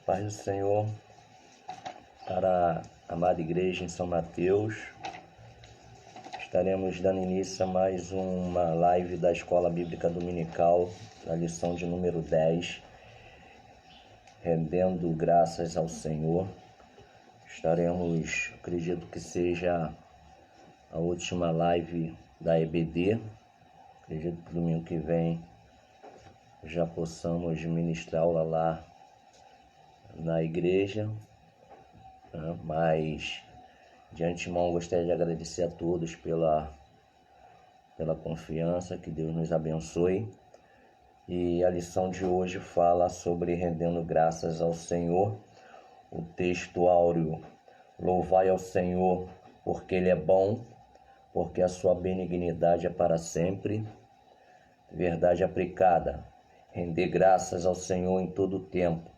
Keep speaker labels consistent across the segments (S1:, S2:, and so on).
S1: Paz do Senhor para a amada igreja em São Mateus. Estaremos dando início a mais uma live da Escola Bíblica Dominical, na lição de número 10, rendendo graças ao Senhor. Estaremos, acredito que seja a última live da EBD. Acredito que domingo que vem já possamos ministrar aula lá na igreja, né? Mas de antemão gostaria de agradecer a todos pela confiança, que Deus nos abençoe. E a lição de hoje fala sobre rendendo graças ao Senhor. O texto áureo: louvai ao Senhor, porque Ele é bom, porque a sua benignidade é para sempre. Verdade aplicada: render graças ao Senhor em todo o tempo.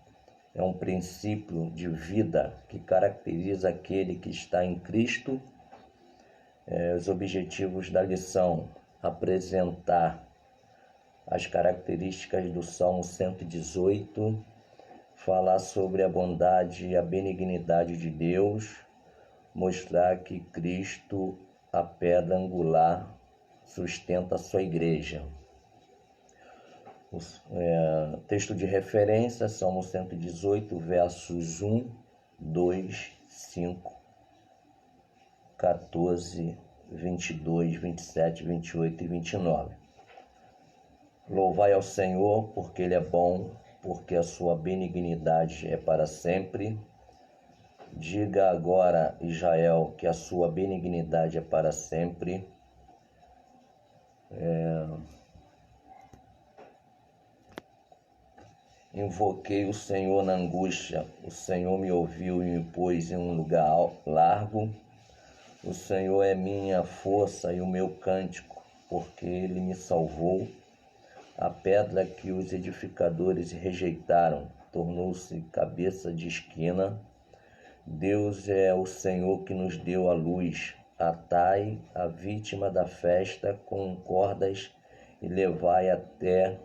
S1: É um princípio de vida que caracteriza aquele que está em Cristo. Os objetivos da lição: apresentar as características do Salmo 118, falar sobre a bondade e a benignidade de Deus, mostrar que Cristo, a pedra angular, sustenta a sua igreja. Texto de referência: Salmo 118, versos 1, 2, 5, 14, 22, 27, 28 e 29. Louvai ao Senhor, porque Ele é bom, porque a sua benignidade é para sempre. Diga agora, Israel, que a sua benignidade é para sempre. Invoquei o Senhor na angústia, o Senhor me ouviu e me pôs em um lugar largo. O Senhor é minha força e o meu cântico, porque Ele me salvou. A pedra que os edificadores rejeitaram tornou-se cabeça de esquina. Deus é o Senhor que nos deu a luz. Atai a vítima da festa com cordas e levai até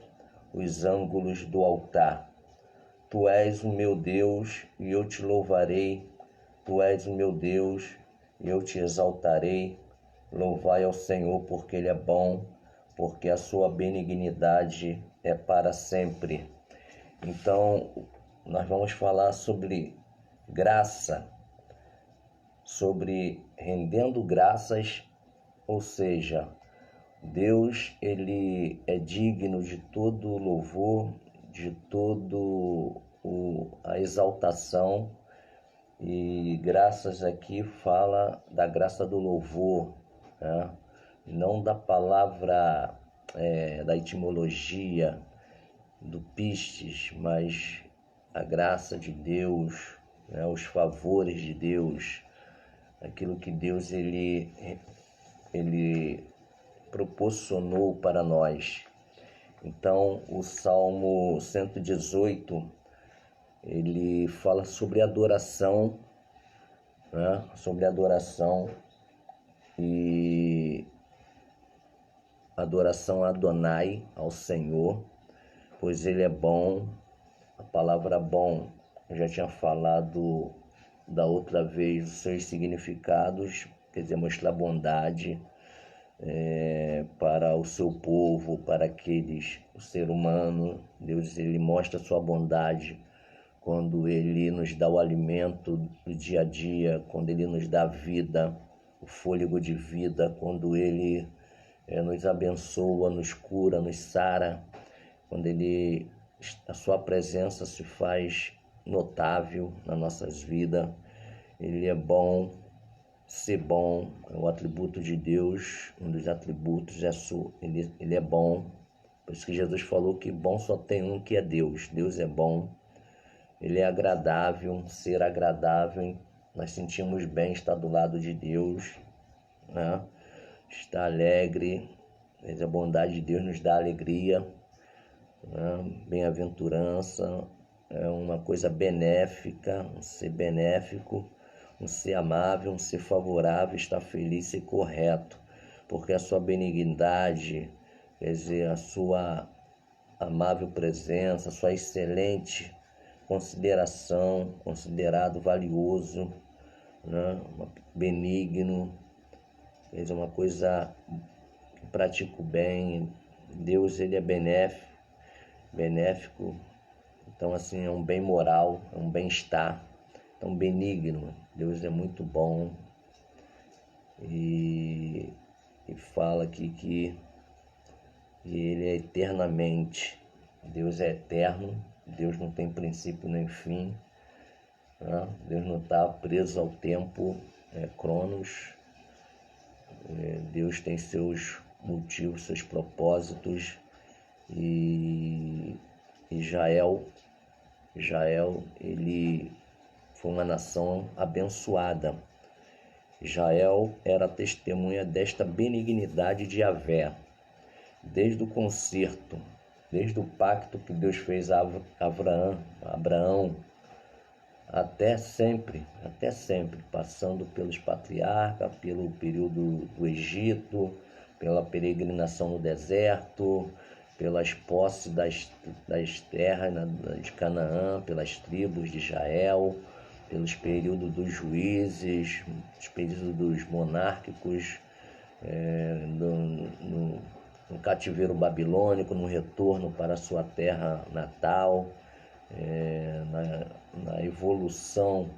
S1: os ângulos do altar. Tu és o meu Deus e eu te louvarei. Tu és o meu Deus e eu te exaltarei. Louvai ao Senhor, porque Ele é bom, porque a sua benignidade é para sempre. Então, nós vamos falar sobre graça, sobre rendendo graças, ou seja, Deus, Ele é digno de todo louvor, de todo a exaltação, e graças aqui fala da graça do louvor, né? Não da palavra, da etimologia do pistes, mas a graça de Deus, né? Os favores de Deus, aquilo que Deus ele proporcionou para nós. Então, o Salmo 118, ele fala sobre adoração, né? Sobre adoração e adoração a Adonai, ao Senhor, pois Ele é bom. A palavra bom, eu já tinha falado da outra vez os seus significados, quer dizer, mostrar bondade para o seu povo, para aqueles, o ser humano. Deus, Ele mostra a sua bondade quando Ele nos dá o alimento do dia a dia, quando Ele nos dá a vida, o fôlego de vida, quando Ele nos abençoa, nos cura, nos sara, quando a sua presença se faz notável nas nossas vidas. Ele é bom. Ser bom é o atributo de Deus, um dos atributos ele é bom. Por isso que Jesus falou que bom só tem um, que é Deus. Deus é bom, Ele é agradável, ser agradável. Nós sentimos bem estar do lado de Deus, né? Estar alegre, mas a bondade de Deus nos dá alegria, né? Bem-aventurança é uma coisa benéfica, um ser benéfico, um ser amável, um ser favorável, estar feliz e correto, porque a sua benignidade, quer dizer, a sua amável presença, a sua excelente consideração, considerado valioso, né? Benigno, fez uma coisa que pratica o bem. Deus, ele é benéfico, então assim, é um bem moral, é um bem-estar, é um benigno. Deus é muito bom e fala aqui que ele é eternamente. Deus é eterno, Deus não tem princípio nem fim, né? Deus não está preso ao tempo, Cronos. Deus tem seus motivos, seus propósitos, e Israel, ele foi uma nação abençoada. Israel era testemunha desta benignidade de Yahvé, desde o concerto, desde o pacto que Deus fez a Abraão, até sempre, passando pelos patriarcas, pelo período do Egito, pela peregrinação no deserto, pelas posses das terras de Canaã, pelas tribos de Israel, pelos períodos dos juízes, os períodos dos monárquicos, no cativeiro babilônico, no retorno para a sua terra natal, na evolução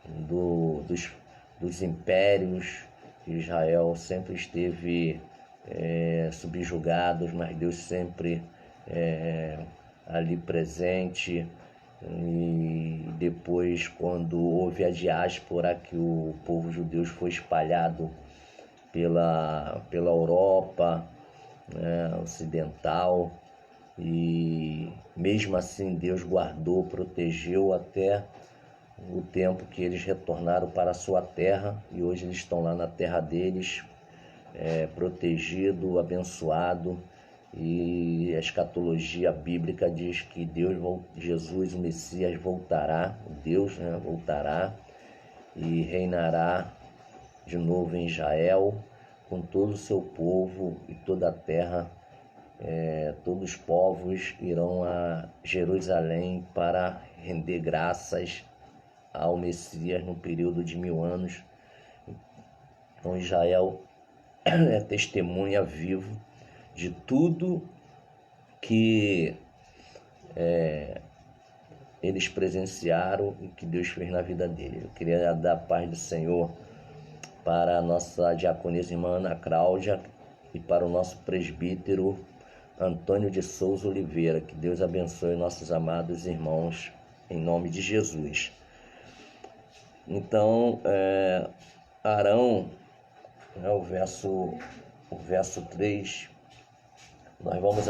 S1: dos impérios. Israel sempre esteve subjugados, mas Deus sempre ali presente. E depois, quando houve a diáspora, que o povo judeu foi espalhado pela Europa, ocidental, e mesmo assim Deus guardou, protegeu até o tempo que eles retornaram para a sua terra, e hoje eles estão lá na terra deles, protegido, abençoado. E a escatologia bíblica diz que Jesus, o Messias, voltará, Deus, voltará e reinará de novo em Israel, com todo o seu povo e toda a terra. Todos os povos irão a Jerusalém para render graças ao Messias no período de 1000 anos. Então Israel é testemunha vivo de tudo que eles presenciaram e que Deus fez na vida deles. Eu queria dar a paz do Senhor para a nossa diaconisa irmã Ana Cláudia e para o nosso presbítero Antônio de Souza Oliveira. Que Deus abençoe nossos amados irmãos, em nome de Jesus. Então, Arão, o verso 3, nós vamos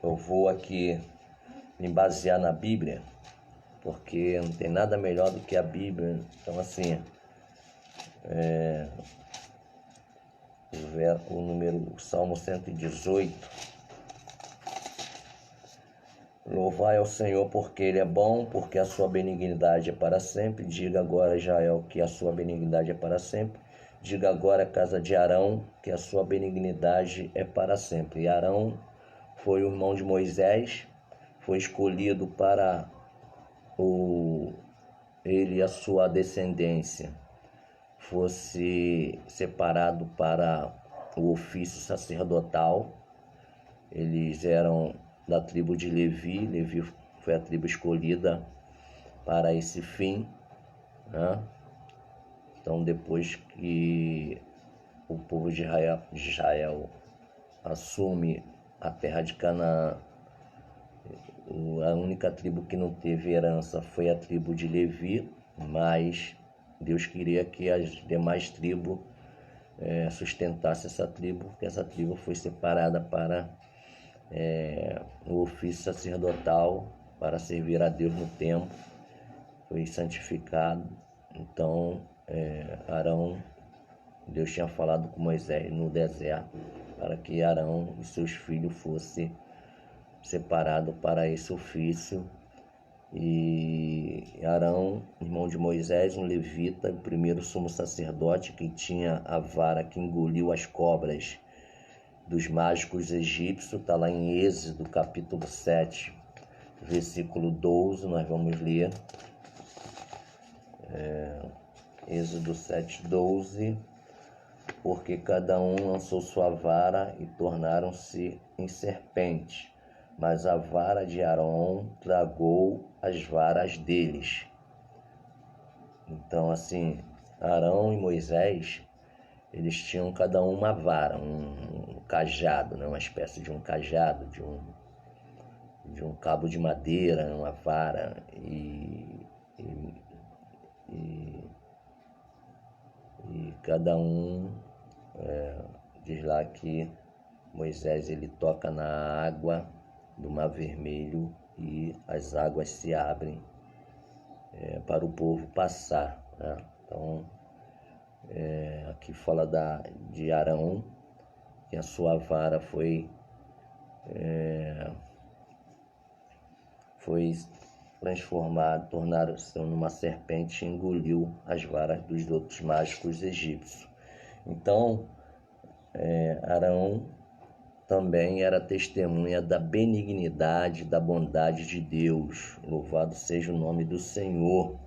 S1: eu vou aqui me basear na Bíblia, porque não tem nada melhor do que a Bíblia. Então, assim, o Salmo 118. Louvai ao Senhor porque Ele é bom, porque a sua benignidade é para sempre. Diga agora, Israel, que a sua benignidade é para sempre. Diga agora, casa de Arão, que a sua benignidade é para sempre. E Arão foi o irmão de Moisés, foi escolhido para ele e a sua descendência fosse separado para o ofício sacerdotal. Eles eram da tribo de Levi. Levi foi a tribo escolhida para esse fim, né? Então, depois que o povo de Israel assume a terra de Canaã, a única tribo que não teve herança foi a tribo de Levi, mas Deus queria que as demais tribos sustentassem essa tribo, porque essa tribo foi separada para o ofício sacerdotal, para servir a Deus no templo, foi santificado. Então, Arão, Deus tinha falado com Moisés no deserto para que Arão e seus filhos fossem separados para esse ofício. E Arão, irmão de Moisés, um levita, o primeiro sumo sacerdote, que tinha a vara que engoliu as cobras dos mágicos egípcios, está lá em Êxodo capítulo 7. versículo 12, nós vamos ler. Êxodo 7:12. Porque cada um lançou sua vara e tornaram-se em serpente, mas a vara de Arão tragou as varas deles. Então, assim, Arão e Moisés, eles tinham cada um uma vara, um cajado, né? Uma espécie de um cajado, de um cabo de madeira, uma vara, e cada um, diz lá que Moisés ele toca na água do Mar Vermelho e as águas se abrem para o povo passar, né? Então, aqui fala de Arão, que a sua vara foi transformada, tornaram-se numa serpente e engoliu as varas dos outros mágicos egípcios. Então, Arão também era testemunha da benignidade, da bondade de Deus. Louvado seja o nome do Senhor,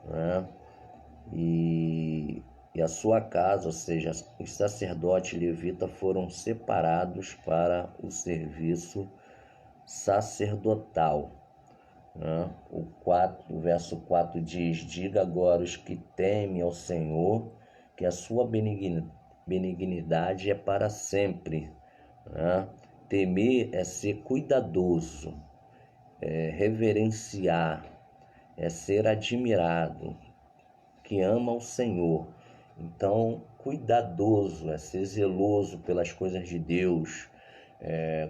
S1: né? E a sua casa, ou seja, os sacerdotes levitas foram separados para o serviço sacerdotal, né? O verso 4 diz: diga agora os que temem ao Senhor, que a sua benignidade é para sempre, né? Temer é ser cuidadoso, é reverenciar, é ser admirado, que ama o Senhor. Então, cuidadoso é ser zeloso pelas coisas de Deus.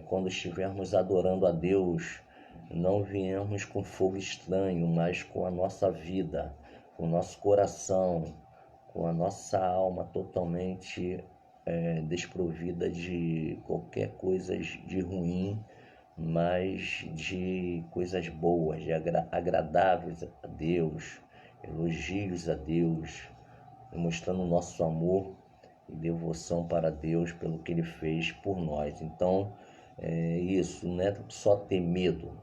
S1: Quando estivermos adorando a Deus, não viemos com fogo estranho, mas com a nossa vida, com o nosso coração, com a nossa alma totalmente desprovida de qualquer coisa de ruim, mas de coisas boas, de agradáveis a Deus, elogios a Deus, demonstrando o nosso amor e devoção para Deus pelo que Ele fez por nós. Então, isso, não é só ter medo,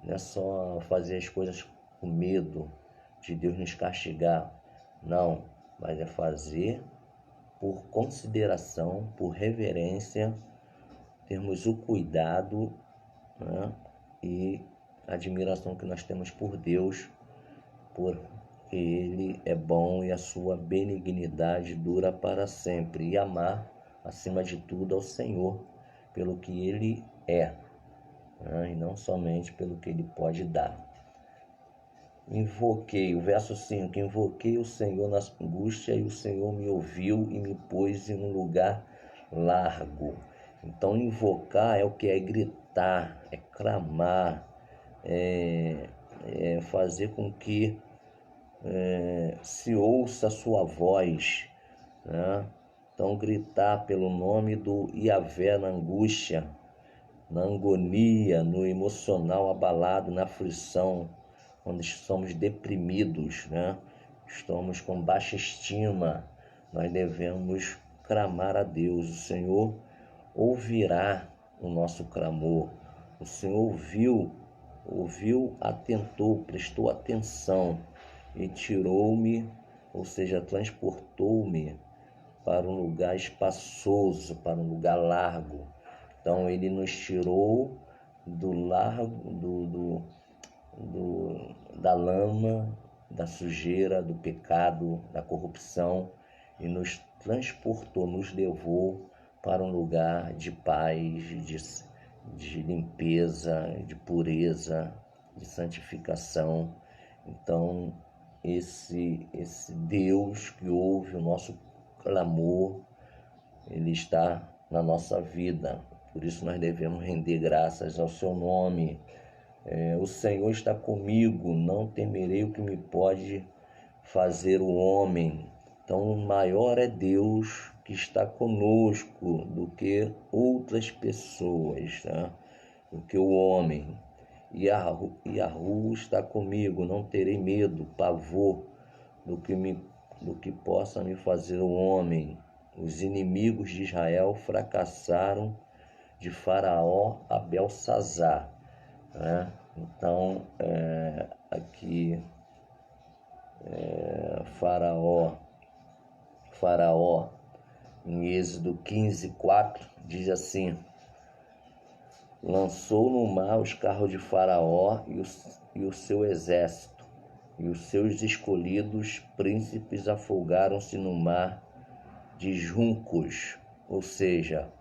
S1: não é só fazer as coisas com medo de Deus nos castigar, não, mas é fazer por consideração, por reverência, termos o cuidado, né, e a admiração que nós temos por Deus, porque Ele é bom e a sua benignidade dura para sempre, e amar, acima de tudo, ao Senhor pelo que Ele é, né, e não somente pelo que Ele pode dar. Invoquei, o verso 5, invoquei o Senhor na angústia e o Senhor me ouviu e me pôs em um lugar largo. Então, invocar é o que? É gritar, é clamar, é fazer com que se ouça a sua voz, né? Então, gritar pelo nome do Yahvé na angústia, na agonia, no emocional abalado, na aflição, quando estamos deprimidos, né? Estamos com baixa estima, nós devemos clamar a Deus. O Senhor ouvirá o nosso clamor. O Senhor ouviu, atentou, prestou atenção e tirou-me, ou seja, transportou-me para um lugar espaçoso, para um lugar largo. Então, Ele nos tirou do largo, da lama, da sujeira, do pecado, da corrupção, e nos transportou, nos levou para um lugar de paz, de limpeza, de pureza, de santificação. Então, esse Deus que ouve o nosso clamor, Ele está na nossa vida. Por isso nós devemos render graças ao seu nome. O Senhor está comigo, não temerei o que me pode fazer o homem. Então, maior é Deus que está conosco do que outras pessoas, tá? Do que o homem. Yahu está comigo, não terei medo, pavor do que possa me fazer o homem. Os inimigos de Israel fracassaram de Faraó a Belsazar, né? Então, aqui, Faraó, em Êxodo 15:4, diz assim: lançou no mar os carros de Faraó e o seu exército, e os seus escolhidos príncipes afogaram-se no mar de juncos. Ou seja,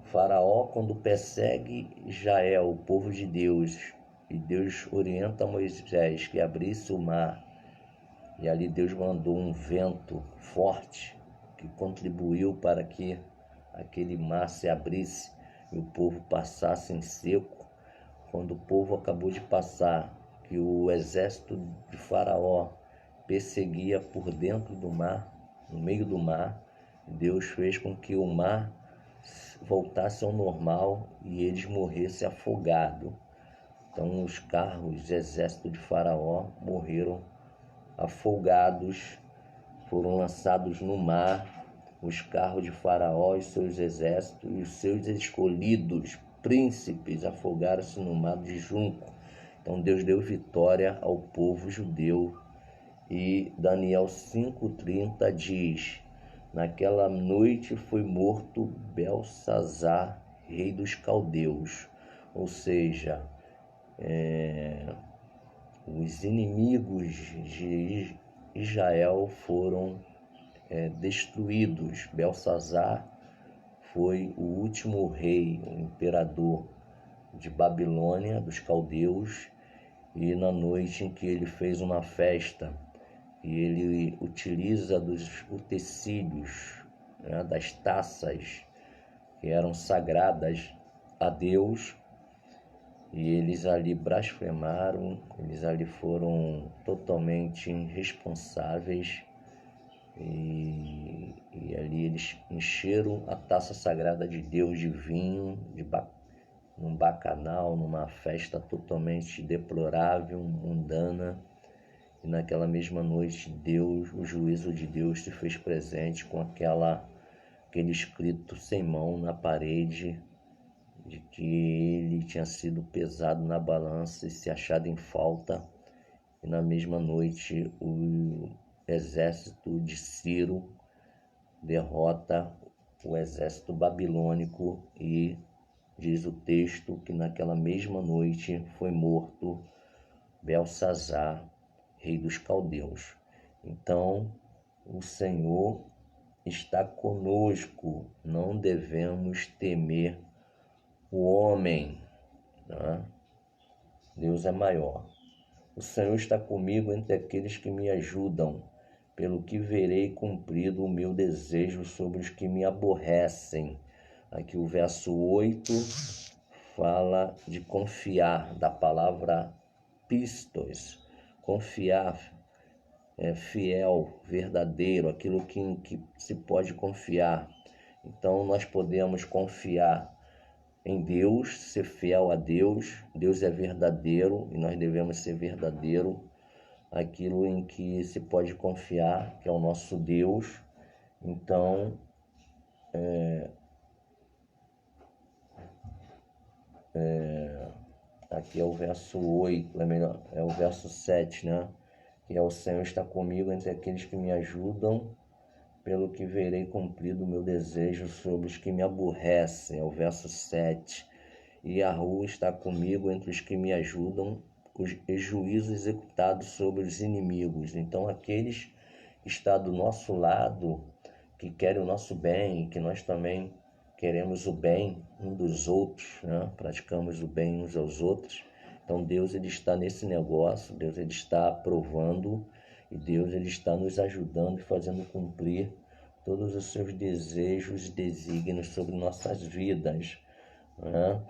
S1: Faraó, quando persegue Israel, o povo de Deus, e Deus orienta Moisés que abrisse o mar, e ali Deus mandou um vento forte que contribuiu para que aquele mar se abrisse e o povo passasse em seco. Quando o povo acabou de passar, que o exército de Faraó perseguia por dentro do mar, no meio do mar, Deus fez com que o mar voltasse ao normal e eles morressem afogados. Então os carros de exército de Faraó morreram afogados, foram lançados no mar, os carros de Faraó e seus exércitos, e os seus escolhidos príncipes afogaram-se no mar de junco. Então Deus deu vitória ao povo judeu. E Daniel 5:30 diz: naquela noite foi morto Belsazar, rei dos caldeus. Ou seja, os inimigos de Israel foram destruídos. Belsazar foi o último rei, o imperador de Babilônia, dos caldeus, e na noite em que ele fez uma festa, e ele utiliza dos utensílios, das taças que eram sagradas a Deus, e eles ali blasfemaram, eles ali foram totalmente irresponsáveis, e ali eles encheram a taça sagrada de Deus de vinho, num bacanal, numa festa totalmente deplorável, mundana. E naquela mesma noite, o juízo de Deus se fez presente com aquele escrito sem mão na parede, de que ele tinha sido pesado na balança e se achado em falta. E na mesma noite, o exército de Ciro derrota o exército babilônico, e diz o texto que naquela mesma noite foi morto Belsazar, rei dos caldeus. Então, o Senhor está conosco, não devemos temer o homem, né? Deus é maior. O Senhor está comigo entre aqueles que me ajudam, pelo que verei cumprido o meu desejo sobre os que me aborrecem. Aqui o verso 8 fala de confiar, da palavra pistos. Confiar é fiel, verdadeiro, aquilo que se pode confiar. Então nós podemos confiar em Deus, ser fiel a Deus. Deus é verdadeiro e nós devemos ser verdadeiro. Aquilo em que se pode confiar, que é o nosso Deus. Então, aqui é o verso 8, é o verso 7, né? Que é: o Senhor está comigo entre aqueles que me ajudam, pelo que verei cumprido o meu desejo sobre os que me aborrecem. É o verso 7. E a rua está comigo entre os que me ajudam, e juízo executado sobre os inimigos. Então aqueles que estão do nosso lado, que querem o nosso bem, que nós também queremos o bem um dos outros, né? Praticamos o bem uns aos outros. Então Deus ele está nesse negócio, Deus ele está aprovando, e Deus ele está nos ajudando e fazendo cumprir todos os seus desejos e desígnios sobre nossas vidas, né?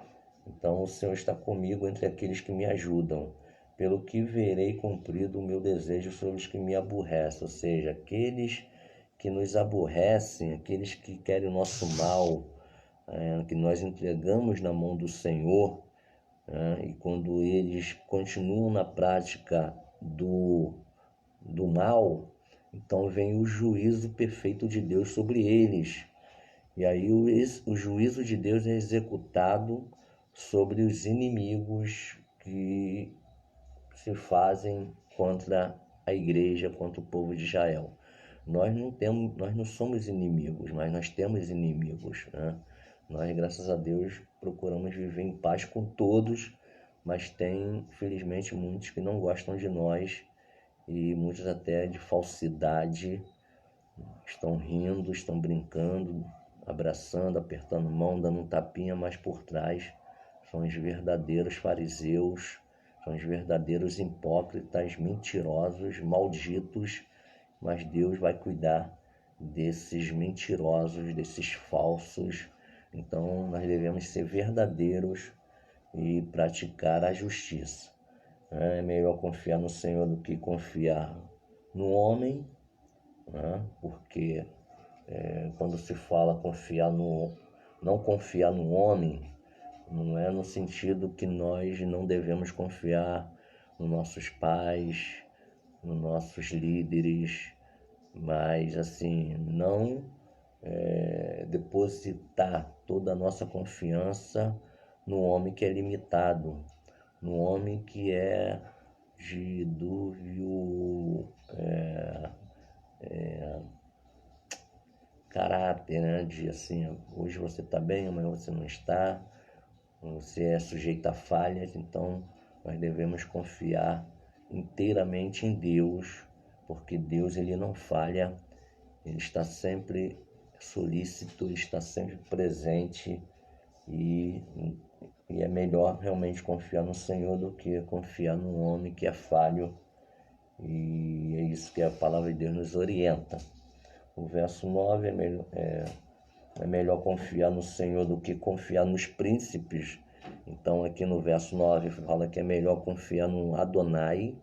S1: Então o Senhor está comigo entre aqueles que me ajudam, pelo que verei cumprido o meu desejo sobre os que me aborrecem. Ou seja, aqueles que nos aborrecem, aqueles que querem o nosso mal, que nós entregamos na mão do Senhor, e quando eles continuam na prática do mal, então vem o juízo perfeito de Deus sobre eles. E aí o juízo de Deus é executado sobre os inimigos que se fazem contra a igreja, contra o povo de Israel. Nós não somos inimigos, mas nós temos inimigos, né? Nós, graças a Deus, procuramos viver em paz com todos, mas tem, infelizmente, muitos que não gostam de nós e muitos até de falsidade, estão rindo, estão brincando, abraçando, apertando mão, dando um tapinha, mas por trás são os verdadeiros fariseus, são os verdadeiros hipócritas, mentirosos, malditos, mas Deus vai cuidar desses mentirosos, desses falsos. Então nós devemos ser verdadeiros e praticar a justiça. É melhor confiar no Senhor do que confiar no homem, né? Porque quando se fala não confiar no homem, não é no sentido que nós não devemos confiar nos nossos pais, nos nossos líderes, mas assim, não depositar toda a nossa confiança no homem que é limitado, no homem que é de dúvio caráter, né? De assim, hoje você está bem, amanhã você não está, você é sujeito a falhas, então nós devemos confiar inteiramente em Deus, porque Deus ele não falha, ele está sempre solícito, ele está sempre presente e é melhor realmente confiar no Senhor do que confiar num homem que é falho, e é isso que a palavra de Deus nos orienta. O verso 9 é melhor confiar no Senhor do que confiar nos príncipes. Então aqui no verso 9 fala que é melhor confiar no Adonai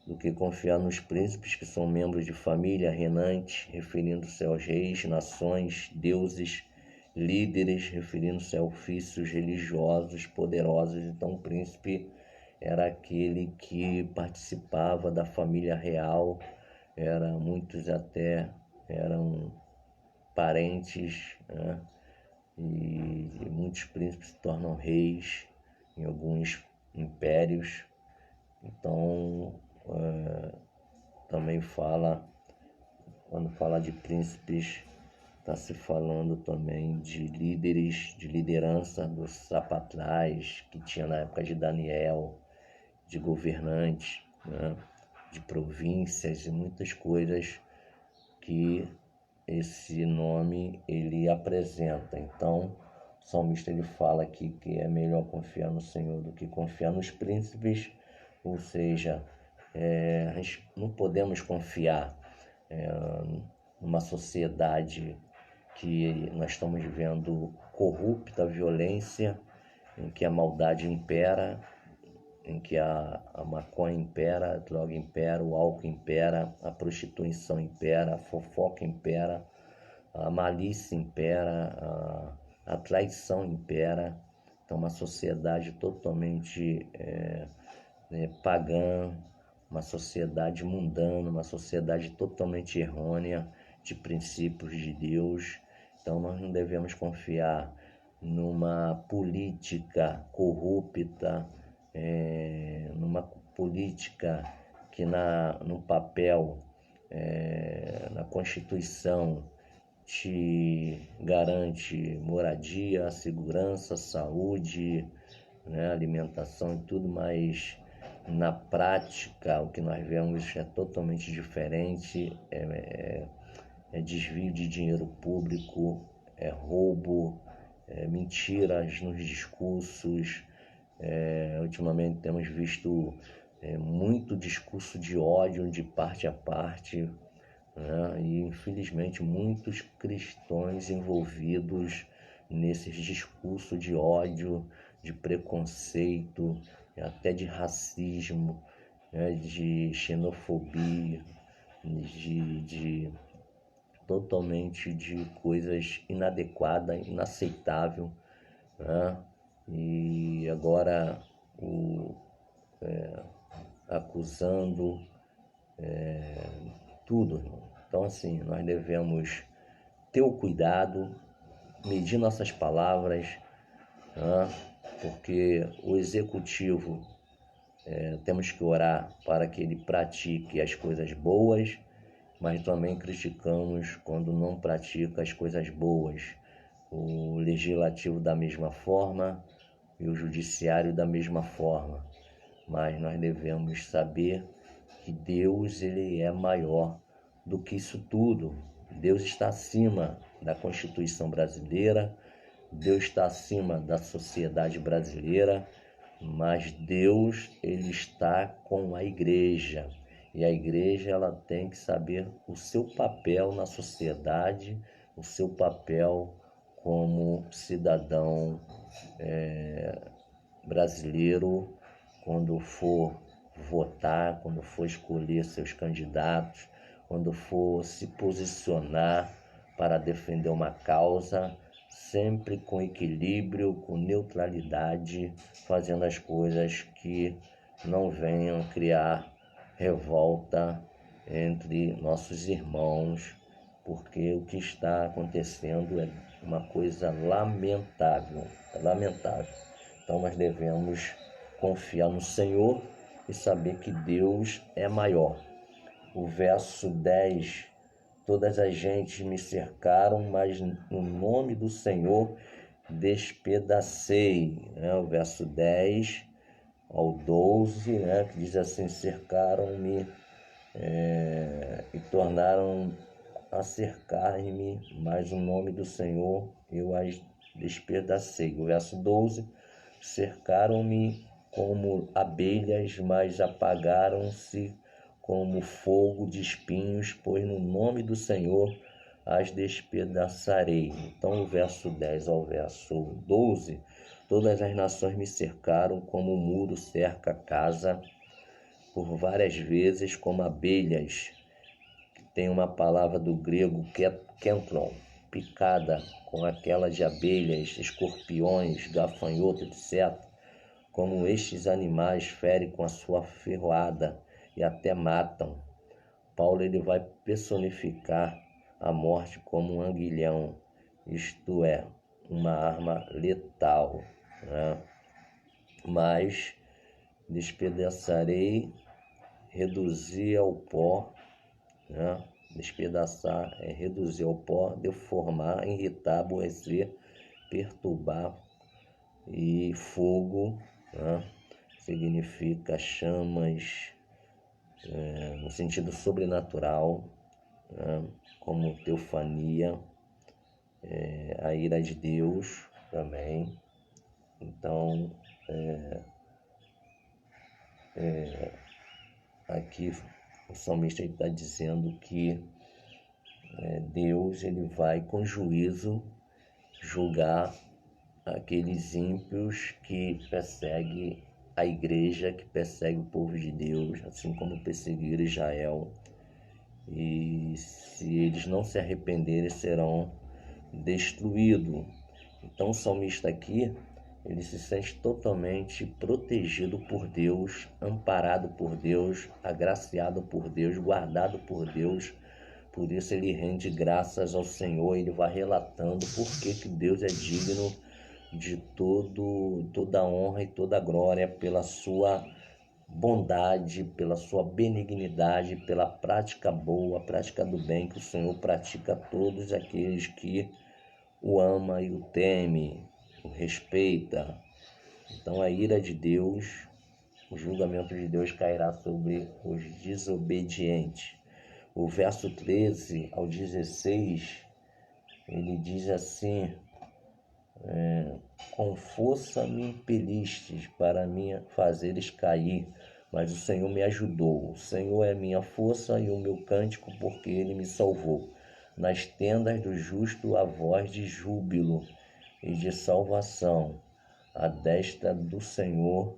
S1: do que confiar nos príncipes, que são membros de família reinante, referindo-se aos reis, nações, deuses, líderes, referindo-se a ofícios religiosos poderosos. Então o príncipe era aquele que participava da família real, muitos até eram parentes, né? E muitos príncipes se tornam reis em alguns impérios. Então também quando fala de príncipes, está se falando também de líderes, de liderança dos sapatrais que tinha na época de Daniel, de governantes, né? De províncias e muitas coisas que esse nome ele apresenta. Então o salmista ele fala aqui que é melhor confiar no Senhor do que confiar nos príncipes, ou seja, a gente não podemos confiar numa sociedade que nós estamos vivendo corrupta, violência, em que a maldade impera, em que a maconha impera, a droga impera, o álcool impera, a prostituição impera, a fofoca impera, a malícia impera, a traição impera. Então uma sociedade totalmente pagã, uma sociedade mundana, uma sociedade totalmente errônea de princípios de Deus. Então nós não devemos confiar numa política corrupta, numa política que no papel, na Constituição, te garante moradia, segurança, saúde, né, alimentação e tudo, mas na prática o que nós vemos é totalmente diferente, é desvio de dinheiro público, é roubo, mentiras nos discursos. Ultimamente temos visto muito discurso de ódio de parte a parte, né? E infelizmente muitos cristãos envolvidos nesses discursos de ódio, de preconceito, até de racismo, né? De xenofobia, de totalmente de coisas inadequadas, inaceitável, né? E agora acusando tudo. Então assim, nós devemos ter o cuidado, medir nossas palavras, né? porque o executivo, temos que orar para que ele pratique as coisas boas, mas também criticamos quando não pratica as coisas boas. O legislativo da mesma forma e o judiciário da mesma forma. Mas nós devemos saber que Deus, ele é maior do que isso tudo. Deus está acima da Constituição brasileira, Deus está acima da sociedade brasileira, mas Deus, ele está com a igreja. E a igreja, ela tem que saber o seu papel na sociedade, o seu papel como cidadão brasileiro, quando for votar, quando for escolher seus candidatos, quando for se posicionar para defender uma causa, sempre com equilíbrio, com neutralidade, fazendo as coisas que não venham criar revolta entre nossos irmãos, porque o que está acontecendo é uma coisa lamentável, lamentável. Então nós devemos confiar no Senhor e saber que Deus é maior. O verso 10, todas as gentes me cercaram, mas no nome do Senhor despedacei. O verso 10 ao 12, que diz assim, cercaram-me e tornaram a cercar-me, mas o nome do Senhor eu as despedacei. O verso 12, cercaram-me como abelhas, mas apagaram-se como fogo de espinhos, pois no nome do Senhor as despedaçarei. Então, o verso 10 ao verso 12, todas as nações me cercaram como o muro cerca a casa, por várias vezes como abelhas. Tem uma palavra do grego que é kentron, picada, com aquela de abelhas, escorpiões, gafanhoto, etc. Como estes animais ferem com a sua ferroada e até matam. Paulo, ele vai personificar a morte como um aguilhão, isto é, uma arma letal. Mas despedaçarei, reduzir ao pó, despedaçar é reduzir ao pó, deformar, irritar, aborrecer, perturbar. E fogo significa chamas, no sentido sobrenatural, como teofania, a ira de Deus também. Então, aqui o salmista está dizendo que Deus, ele vai com juízo julgar aqueles ímpios que perseguem a igreja, que perseguem o povo de Deus, assim como perseguiram Israel. E se eles não se arrependerem, serão destruídos. Então o salmista aqui, ele se sente totalmente protegido por Deus, amparado por Deus, agraciado por Deus, guardado por Deus. Por isso ele rende graças ao Senhor, ele vai relatando por que Deus é digno de toda a honra e toda a glória pela sua bondade, pela sua benignidade, pela prática boa, a prática do bem que o Senhor pratica a todos aqueles que o ama e o teme, o respeita. Então a ira de Deus, o julgamento de Deus cairá sobre os desobedientes. O verso 13 ao 16, ele diz assim, com força me impelistes para me fazeres cair, mas o Senhor me ajudou. O Senhor é minha força e o meu cântico, porque ele me salvou. Nas tendas do justo a voz de júbilo e de salvação. A destra do Senhor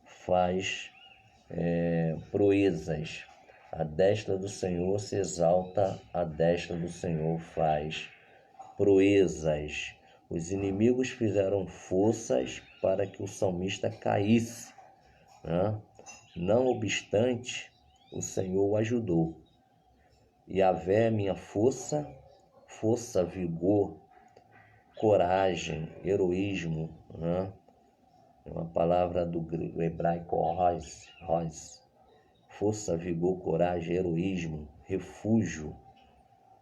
S1: faz proezas. A destra do Senhor se exalta, a destra do Senhor faz proezas. Os inimigos fizeram forças para que o salmista caísse. Não obstante, o Senhor o ajudou. Yahvé é minha força, vigor, coragem, heroísmo, É uma palavra do grego hebraico hos, força, vigor, coragem, heroísmo, refúgio,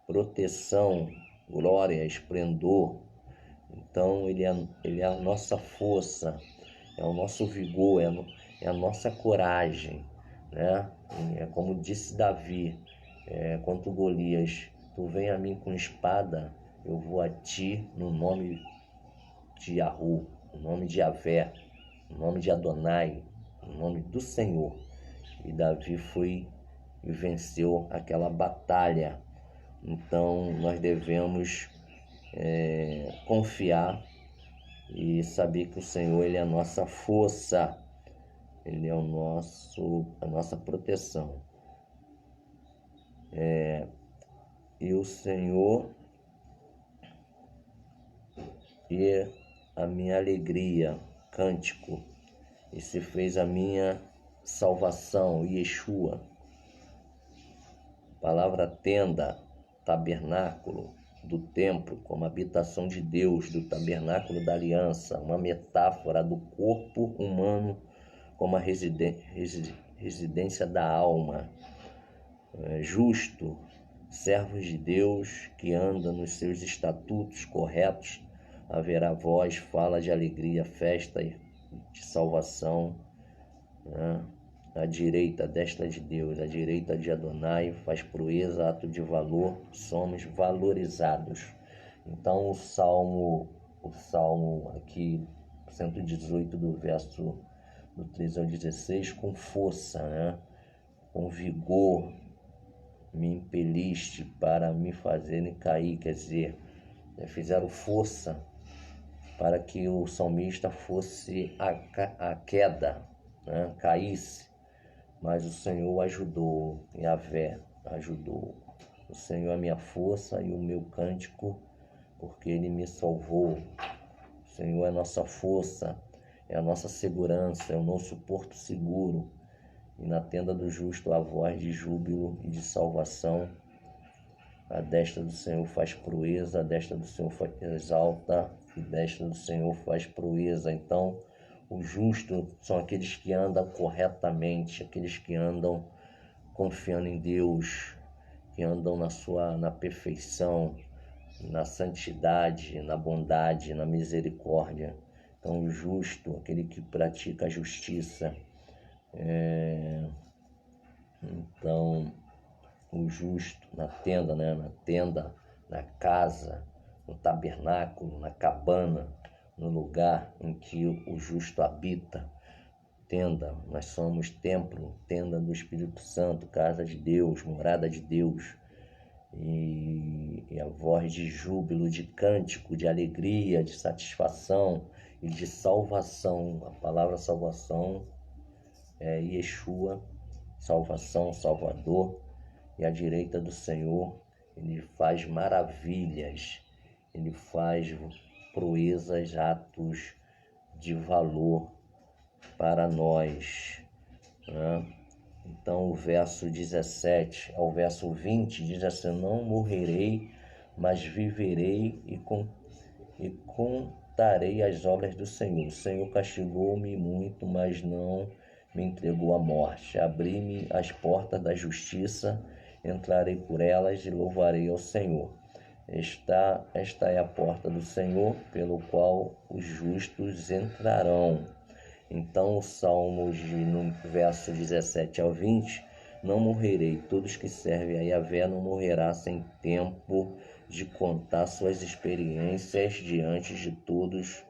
S1: proteção, glória, esplendor. Então ele é a nossa força, é o nosso vigor, é a nossa coragem, né? É como disse Davi, contra Golias: tu vem a mim com espada, eu vou a ti no nome de Yahu, no nome de Yahvé, no nome de Adonai, no nome do Senhor. E Davi foi e venceu aquela batalha. Então nós devemos confiar e saber que o Senhor, ele é a nossa força, ele é a nossa proteção. E o Senhor é a minha alegria, cântico, e se fez a minha salvação, Yeshua. Palavra tenda, tabernáculo do templo, como habitação de Deus, do tabernáculo da aliança, uma metáfora do corpo humano como a residência da alma. Justo, servos de Deus que andam nos seus estatutos corretos, haverá voz, fala de alegria, festa de salvação, né? À direita, a destra de Deus, à direita de Adonai, faz proeza, ato de valor, somos valorizados. Então o salmo aqui, 118, do verso do 13 ao 16, com força, né? Com vigor, me impeliste para me fazerem cair, quer dizer, fizeram força para que o salmista fosse a queda, né? Caísse. Mas o Senhor ajudou, Yahvé ajudou. O Senhor é a minha força e o meu cântico, porque Ele me salvou. O Senhor é a nossa força, é a nossa segurança, é o nosso porto seguro. E na tenda do justo há voz de júbilo e de salvação. A destra do Senhor faz proeza, a destra do Senhor exalta, e a destra do Senhor faz proeza. Então, os justos são aqueles que andam corretamente, aqueles que andam confiando em Deus, que andam na perfeição, na santidade, na bondade, na misericórdia. Então, o justo, aquele que pratica a justiça. Então, o justo na tenda, né? Na tenda, na casa, no tabernáculo, na cabana, no lugar em que o justo habita. Tenda, nós somos templo, tenda do Espírito Santo, casa de Deus, morada de Deus. E a voz de júbilo, de cântico, de alegria, de satisfação e de salvação. A palavra salvação é Yeshua, salvação, Salvador. E à direita do Senhor, Ele faz maravilhas, Ele faz proezas, atos de valor para nós, né? Então o verso 17 ao verso 20 diz assim: não morrerei, mas viverei e contarei as obras do Senhor. O Senhor castigou-me muito, mas não me entregou à morte. Abri-me as portas da justiça, entrarei por elas e louvarei ao Senhor. Esta é a porta do Senhor, pelo qual os justos entrarão. Então, o Salmo no verso 17 ao 20, não morrerei, todos que servem a Yahvé não morrerá sem tempo de contar suas experiências diante de todos,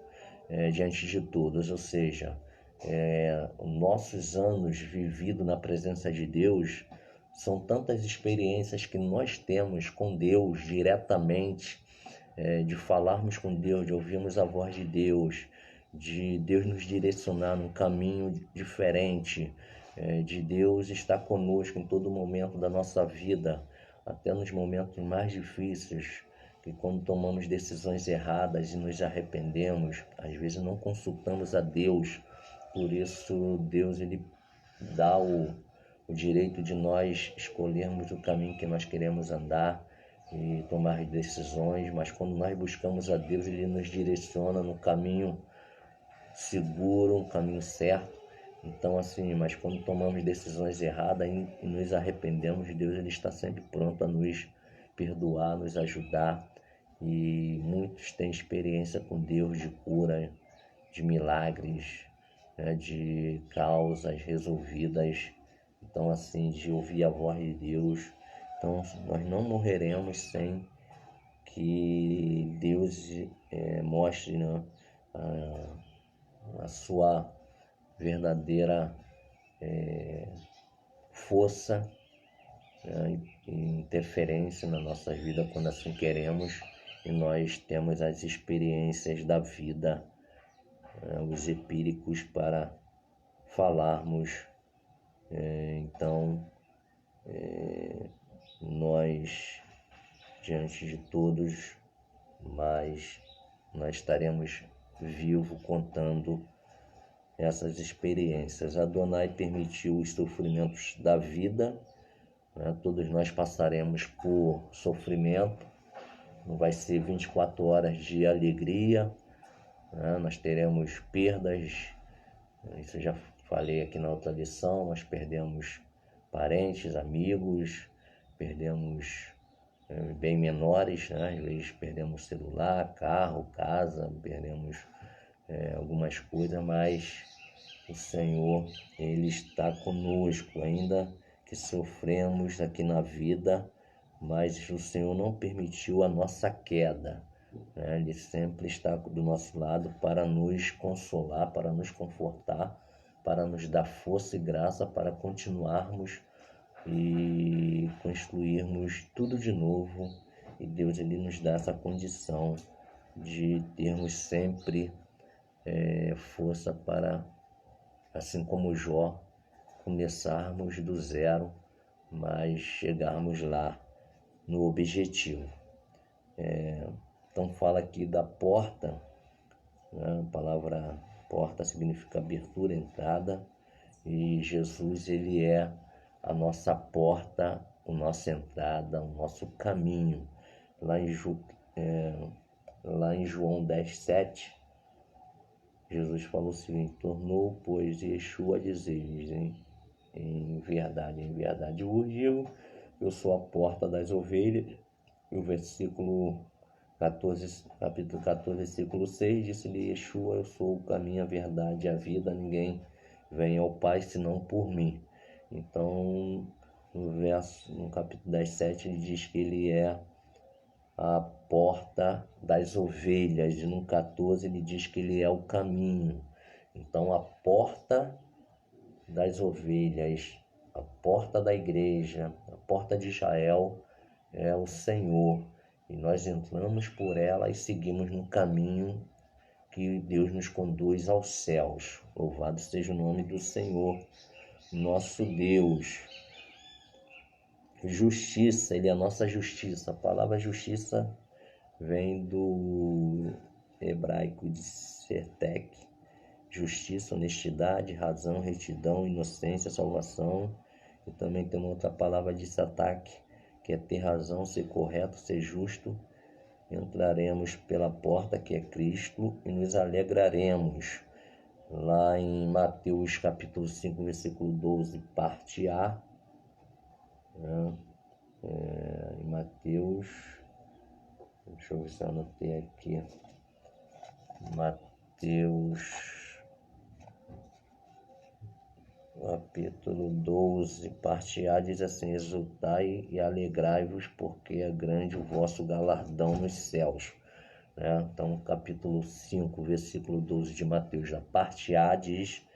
S1: ou seja, nossos anos vividos na presença de Deus são tantas experiências que nós temos com Deus diretamente, de falarmos com Deus, de ouvirmos a voz de Deus, de Deus nos direcionar num caminho diferente, de Deus estar conosco em todo momento da nossa vida, até nos momentos mais difíceis, que quando tomamos decisões erradas e nos arrependemos, às vezes não consultamos a Deus. Por isso Deus, ele dá o direito de nós escolhermos o caminho que nós queremos andar e tomar decisões, mas quando nós buscamos a Deus, Ele nos direciona no caminho seguro, um caminho certo. Então, assim, mas quando tomamos decisões erradas e nos arrependemos, Deus ele está sempre pronto a nos perdoar, nos ajudar. E muitos têm experiência com Deus de cura, de milagres, né, de causas resolvidas. Então, assim, de ouvir a voz de Deus. Então, nós não morreremos sem que Deus mostre, né, a sua verdadeira força, né, e interferência na nossa vida quando assim queremos e nós temos as experiências da vida, né, os empíricos para falarmos. Então, nós, diante de todos, mas nós estaremos vivos contando essas experiências. Adonai permitiu os sofrimentos da vida, né? Todos nós passaremos por sofrimento, não vai ser 24 horas de alegria, né? Nós teremos perdas, isso eu já falei aqui na outra lição, nós perdemos parentes, amigos, perdemos bem menores, né? Às vezes perdemos celular, carro, casa, perdemos algumas coisas, mas o Senhor, Ele está conosco, ainda que sofremos aqui na vida, mas o Senhor não permitiu a nossa queda, né? Ele sempre está do nosso lado para nos consolar, para nos confortar, para nos dar força e graça para continuarmos e construirmos tudo de novo. E Deus ele nos dá essa condição de termos sempre força para, assim como Jó, começarmos do zero, mas chegarmos lá no objetivo. Então fala aqui da porta, né? A palavra porta significa abertura, entrada, e Jesus ele é a nossa porta, a nossa entrada, o nosso caminho. Lá em João 10:7, Jesus falou o seguinte: tornou, pois, Yeshua a dizer-lhes, em verdade vos digo, eu sou a porta das ovelhas. E o capítulo 14, versículo 6, disse-lhe Yeshua: eu sou o caminho, a verdade e a vida, ninguém vem ao Pai senão por mim. Então, no capítulo 17, ele diz que ele é a porta das ovelhas, e no 14 ele diz que ele é o caminho. Então, a porta das ovelhas, a porta da igreja, a porta de Israel é o Senhor, e nós entramos por ela e seguimos no caminho que Deus nos conduz aos céus. Louvado seja o nome do Senhor, nosso Deus. Justiça, ele é a nossa justiça. A palavra justiça vem do hebraico de sertek, justiça, honestidade, razão, retidão, inocência, salvação. E também tem uma outra palavra de satak, que é ter razão, ser correto, ser justo. Entraremos pela porta que é Cristo e nos alegraremos. Lá em Mateus capítulo 5, versículo 12, parte A, né? Em Mateus, deixa eu ver se eu anotei aqui, Mateus capítulo 12, parte A, diz assim: exultai e alegrai-vos, porque é grande o vosso galardão nos céus. Então, capítulo 5, versículo 12 de Mateus, a parte A diz: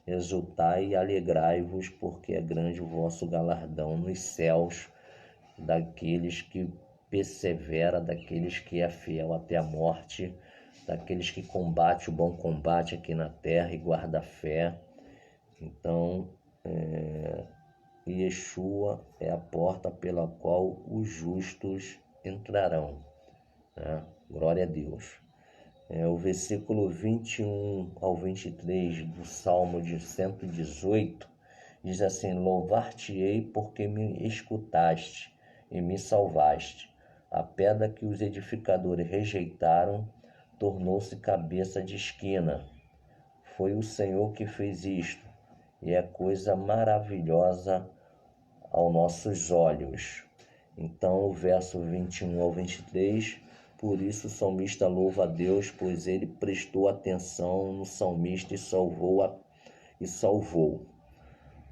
S1: exultai e alegrai-vos, porque é grande o vosso galardão nos céus, daqueles que persevera, daqueles que é fiel até a morte, daqueles que combate o bom combate aqui na terra e guarda a fé. Então, Yeshua é a porta pela qual os justos entrarão, né? Glória a Deus. O versículo 21 ao 23 do Salmo de 118 diz assim: louvar-te-ei porque me escutaste e me salvaste. A pedra que os edificadores rejeitaram tornou-se cabeça de esquina. foi o Senhor que fez isto, e é coisa maravilhosa aos nossos olhos. Então, o verso 21 ao 23, por isso o salmista louva a Deus, pois ele prestou atenção no salmista e salvou.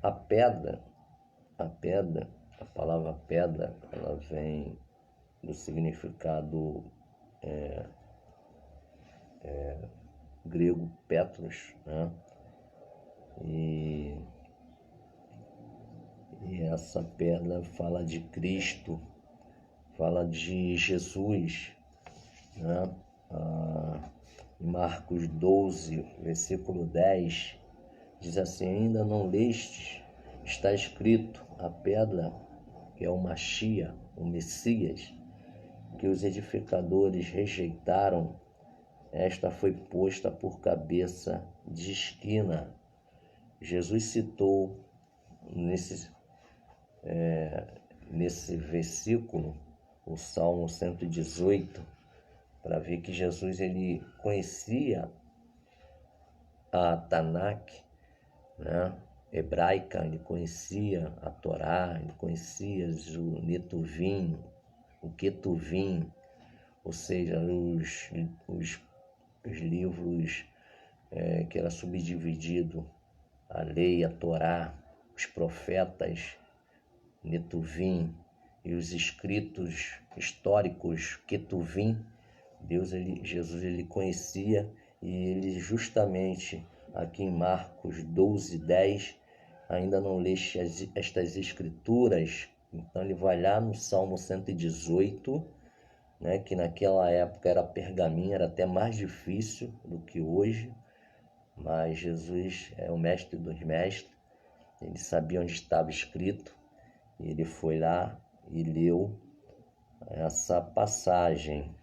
S1: A pedra, a palavra pedra, ela vem do significado grego petros, né? E essa pedra fala de Cristo, fala de Jesus, né? Em Marcos 12, versículo 10, diz assim: ainda não lestes? Está escrito, a pedra que é o Machia, o Messias, que os edificadores rejeitaram, esta foi posta por cabeça de esquina. Jesus citou nesse versículo o Salmo 118, para ver que Jesus ele conhecia a Tanakh, né, hebraica, ele conhecia a Torá, ele conhecia o Netuvim, o Ketuvim, ou seja, os livros que era subdividido, a lei, a Torá, os profetas, Netuvim, e os escritos históricos, Ketuvim. Jesus ele conhecia, e ele justamente aqui em Marcos 12, 10, ainda não leste estas escrituras. Então ele vai lá no Salmo 118, né, que naquela época era pergaminho, era até mais difícil do que hoje, mas Jesus é o mestre dos mestres, ele sabia onde estava escrito, e ele foi lá e leu essa passagem,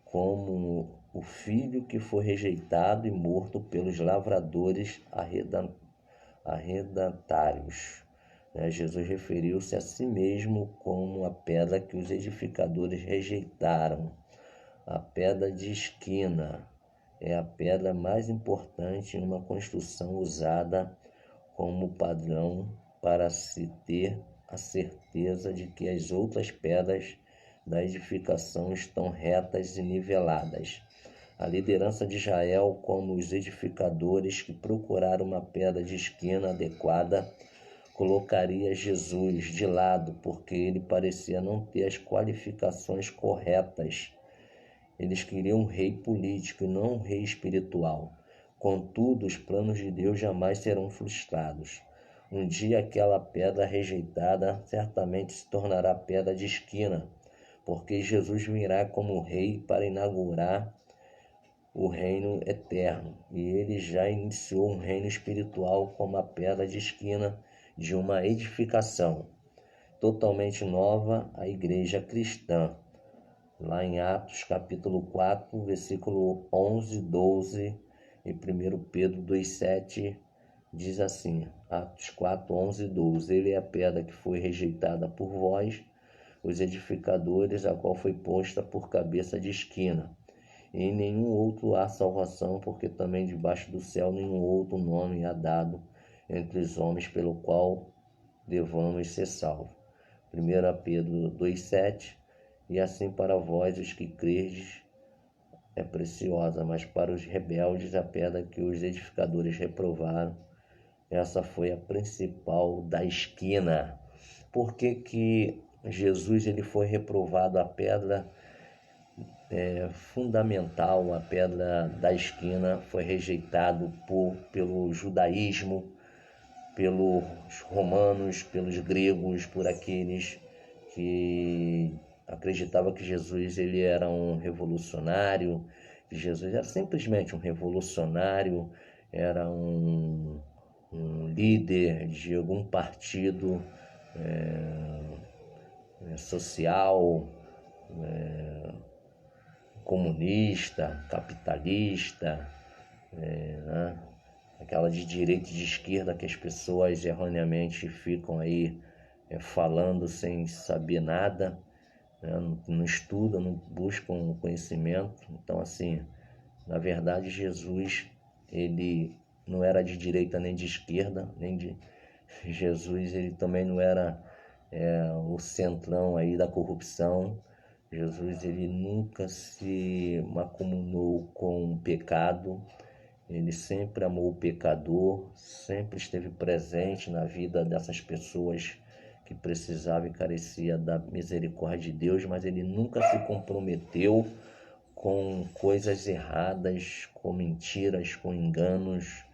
S1: como o filho que foi rejeitado e morto pelos lavradores arrendatários. Jesus referiu-se a si mesmo como a pedra que os edificadores rejeitaram. A pedra de esquina é a pedra mais importante em uma construção, usada como padrão para se ter a certeza de que as outras pedras da edificação estão retas e niveladas. A liderança de Israel, como os edificadores que procuraram uma pedra de esquina adequada, colocaria Jesus de lado, porque ele parecia não ter as qualificações corretas. Eles queriam um rei político e não um rei espiritual. Contudo, os planos de Deus jamais serão frustrados. Um dia aquela pedra rejeitada certamente se tornará pedra de esquina, porque Jesus virá como rei para inaugurar o reino eterno, e ele já iniciou um reino espiritual como a pedra de esquina de uma edificação totalmente nova, a igreja cristã. Lá em Atos capítulo 4, versículo 11, 12 e 1 Pedro 2,7 diz assim, Atos 4, 11 e 12, ele é a pedra que foi rejeitada por vós, os edificadores, a qual foi posta por cabeça de esquina. E em nenhum outro há salvação, porque também debaixo do céu nenhum outro nome há dado entre os homens pelo qual devamos ser salvos. 1 Pedro 2,7, e assim para vós os que credes é preciosa, mas para os rebeldes a pedra que os edificadores reprovaram, essa foi a principal da esquina. Por que Jesus ele foi reprovado? A pedra fundamental, a pedra da esquina, foi rejeitado pelo judaísmo, pelos romanos, pelos gregos, por aqueles que acreditavam que Jesus ele era um revolucionário, que Jesus era simplesmente um revolucionário, era um líder de algum partido social, comunista, capitalista, né? Aquela de direita e de esquerda que as pessoas erroneamente ficam aí falando sem saber nada, né? Não estudam, não buscam conhecimento. Então, assim, na verdade, Jesus ele não era de direita nem de esquerda, Jesus, ele também não era o centrão aí da corrupção. Jesus, ele nunca se macunou com o pecado, ele sempre amou o pecador, sempre esteve presente na vida dessas pessoas que precisavam e careciam da misericórdia de Deus, mas ele nunca se comprometeu com coisas erradas, com mentiras, com enganos,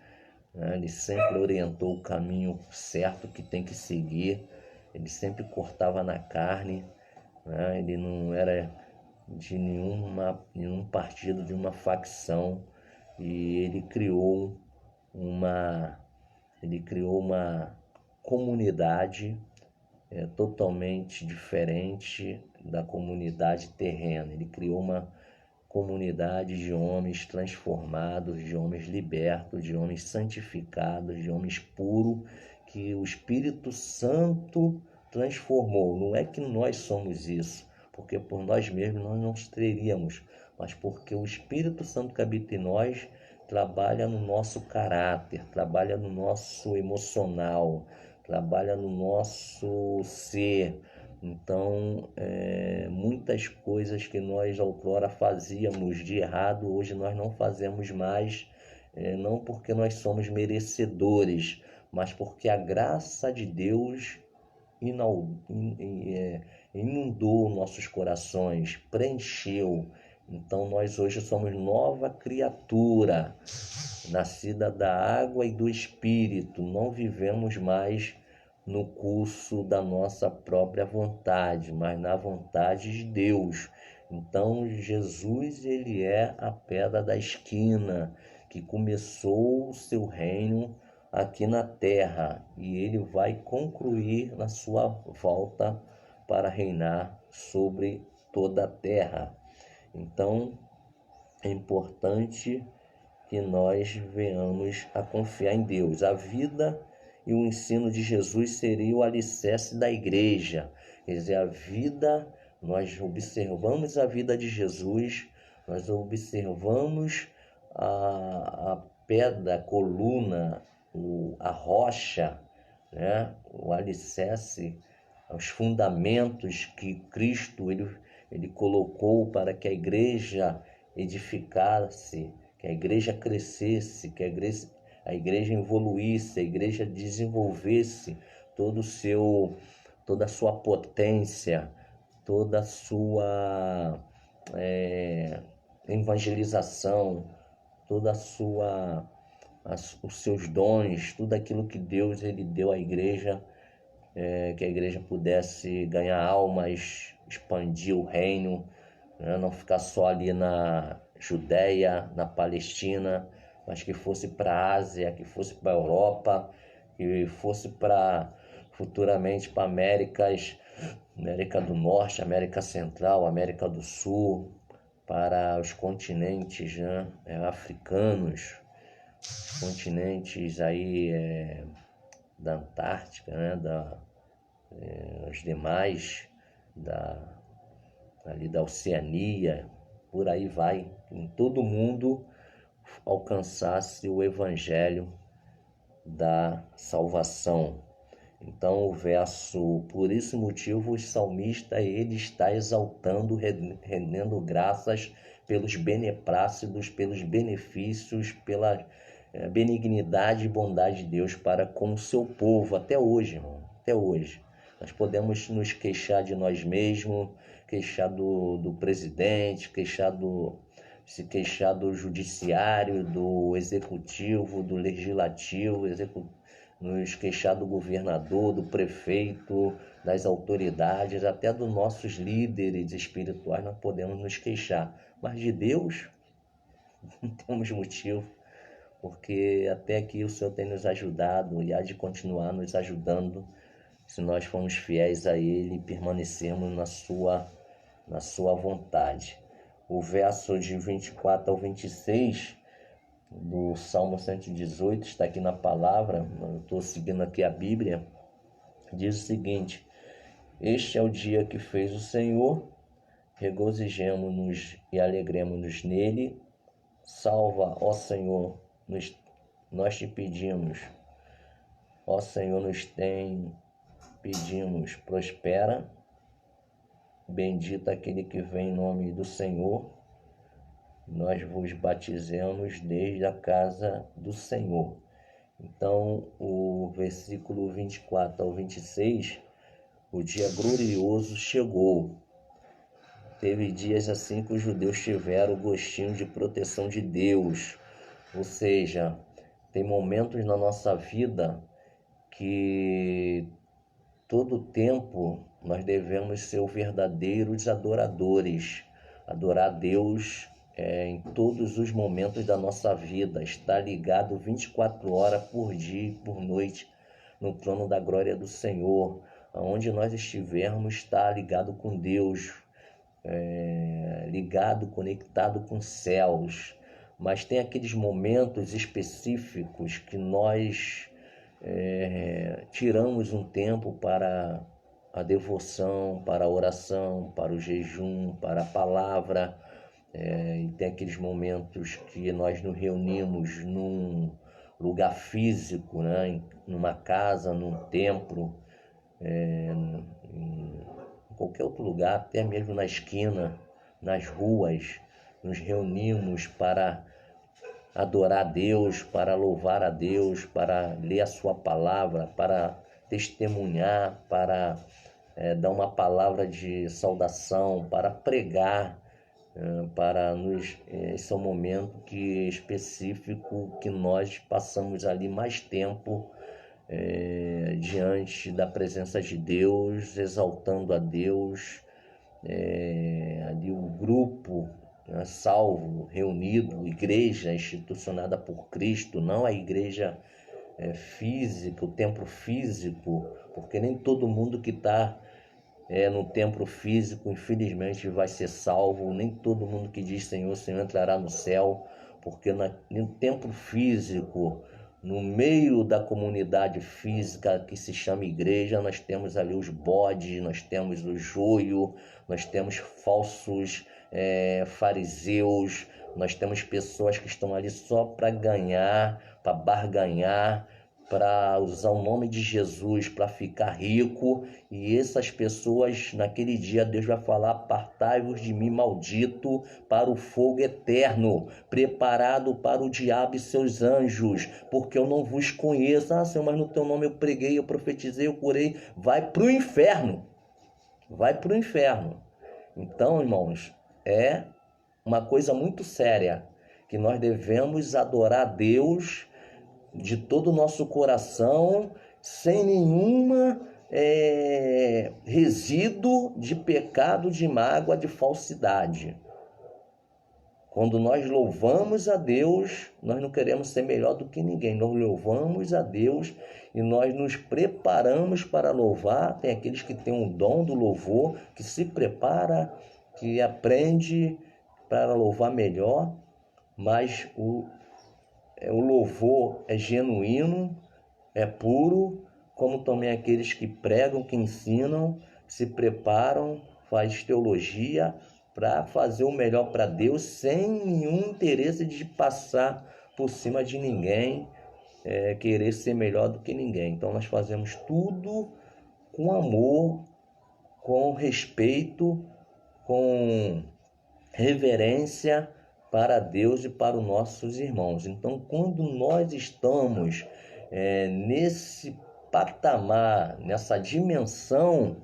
S1: né? Ele sempre orientou o caminho certo que tem que seguir, ele sempre cortava na carne, né? Ele não era de nenhum partido, de uma facção, e ele criou uma comunidade totalmente diferente da comunidade terrena. Ele criou uma comunidade de homens transformados, de homens libertos, de homens santificados, de homens puros, que o Espírito Santo transformou. Não é que nós somos isso, porque por nós mesmos nós não teríamos, mas porque o Espírito Santo que habita em nós trabalha no nosso caráter, trabalha no nosso emocional, trabalha no nosso ser. Então, muitas coisas que nós outrora fazíamos de errado, hoje nós não fazemos mais, não porque nós somos merecedores, mas porque a graça de Deus inundou nossos corações, preencheu. Então, nós hoje somos nova criatura, nascida da água e do Espírito, não vivemos mais no curso da nossa própria vontade, mas na vontade de Deus. Então, Jesus, ele é a pedra da esquina, que começou o seu reino aqui na terra, e ele vai concluir na sua volta para reinar sobre toda a terra. Então, é importante que nós venhamos a confiar em Deus. A vida e o ensino de Jesus seria o alicerce da igreja. Quer dizer, a vida, nós observamos a vida de Jesus, nós observamos a pedra, a coluna, a rocha, né? O alicerce, os fundamentos que Cristo ele colocou para que a igreja edificasse, que a igreja crescesse, que a igreja evoluísse, a igreja desenvolvesse toda a sua potência, toda a sua evangelização, toda os seus dons, tudo aquilo que Deus ele deu à igreja, que a igreja pudesse ganhar almas, expandir o reino, né? Não ficar só ali na Judéia, na Palestina, mas que fosse para a Ásia, que fosse para a Europa, que fosse futuramente para América do Norte, América Central, América do Sul, para os continentes, né, africanos, continentes aí da Antártica, né, os demais ali da Oceania, por aí vai, em todo mundo alcançasse o evangelho da salvação. Então o verso, por esse motivo o salmista ele está exaltando, rendendo graças pelos beneplácitos, pelos benefícios, pela benignidade e bondade de Deus para com o seu povo, até hoje, irmão, até hoje. Nós podemos nos queixar de nós mesmos, queixar do presidente, se queixar do judiciário, do executivo, do legislativo, nos queixar do governador, do prefeito, das autoridades, até dos nossos líderes espirituais nós podemos nos queixar. Mas de Deus não temos motivo, porque até aqui o Senhor tem nos ajudado e há de continuar nos ajudando se nós formos fiéis a Ele e permanecermos na sua vontade. O verso de 24 ao 26 do Salmo 118 está aqui na palavra, eu estou seguindo aqui a Bíblia, diz o seguinte: este é o dia que fez o Senhor, regozijemo-nos e alegremo-nos nele. Salva, ó Senhor, nós te pedimos, ó Senhor, pedimos, prospera, bendito aquele que vem em nome do Senhor, nós vos batizemos desde a casa do Senhor. Então, o versículo 24 ao 26, o dia glorioso chegou. Teve dias assim que os judeus tiveram o gostinho de proteção de Deus. Ou seja, tem momentos na nossa vida que todo tempo nós devemos ser os verdadeiros adoradores. Adorar a Deus em todos os momentos da nossa vida. Estar ligado 24 horas por dia e por noite no trono da glória do Senhor. Aonde nós estivermos, estar ligado com Deus. Ligado, conectado com os céus, mas tem aqueles momentos específicos que nós tiramos um tempo para a devoção, para a oração, para o jejum, para a palavra, e tem aqueles momentos que nós nos reunimos num lugar físico, né? Numa casa, num templo, em qualquer outro lugar, até mesmo na esquina, nas ruas, nos reunimos para adorar a Deus, para louvar a Deus, para ler a sua palavra, para testemunhar, para dar uma palavra de saudação, para pregar, para nos... Esse é um momento específico que nós passamos ali mais tempo diante da presença de Deus, exaltando a Deus, ali o grupo, né, salvo, reunido, igreja institucionada por Cristo, não a igreja física, o templo físico, porque nem todo mundo que está no templo físico, infelizmente, vai ser salvo, nem todo mundo que diz Senhor, Senhor entrará no céu, porque no templo físico, no meio da comunidade física que se chama igreja, nós temos ali os bodes, nós temos o joio, nós temos falsos fariseus, nós temos pessoas que estão ali só para ganhar, para barganhar, para usar o nome de Jesus, para ficar rico, e essas pessoas, naquele dia, Deus vai falar: apartai-vos de mim, maldito, para o fogo eterno, preparado para o diabo e seus anjos, porque eu não vos conheço. Ah, Senhor, mas no teu nome eu preguei, eu profetizei, eu curei. Vai para o inferno, vai para o inferno. Então, irmãos, é uma coisa muito séria, que nós devemos adorar a Deus de todo o nosso coração, sem nenhuma resíduo de pecado, de mágoa, de falsidade. Quando nós louvamos a Deus, nós não queremos ser melhor do que ninguém. Nós louvamos a Deus e nós nos preparamos para louvar. Tem aqueles que têm um dom do louvor, que se prepara, que aprende para louvar melhor, mas o louvor é genuíno, é puro, como também aqueles que pregam, que ensinam, se preparam, faz teologia para fazer o melhor para Deus, sem nenhum interesse de passar por cima de ninguém, querer ser melhor do que ninguém. Então nós fazemos tudo com amor, com respeito, com reverência para Deus e para os nossos irmãos. Então, quando nós estamos nesse patamar, nessa dimensão,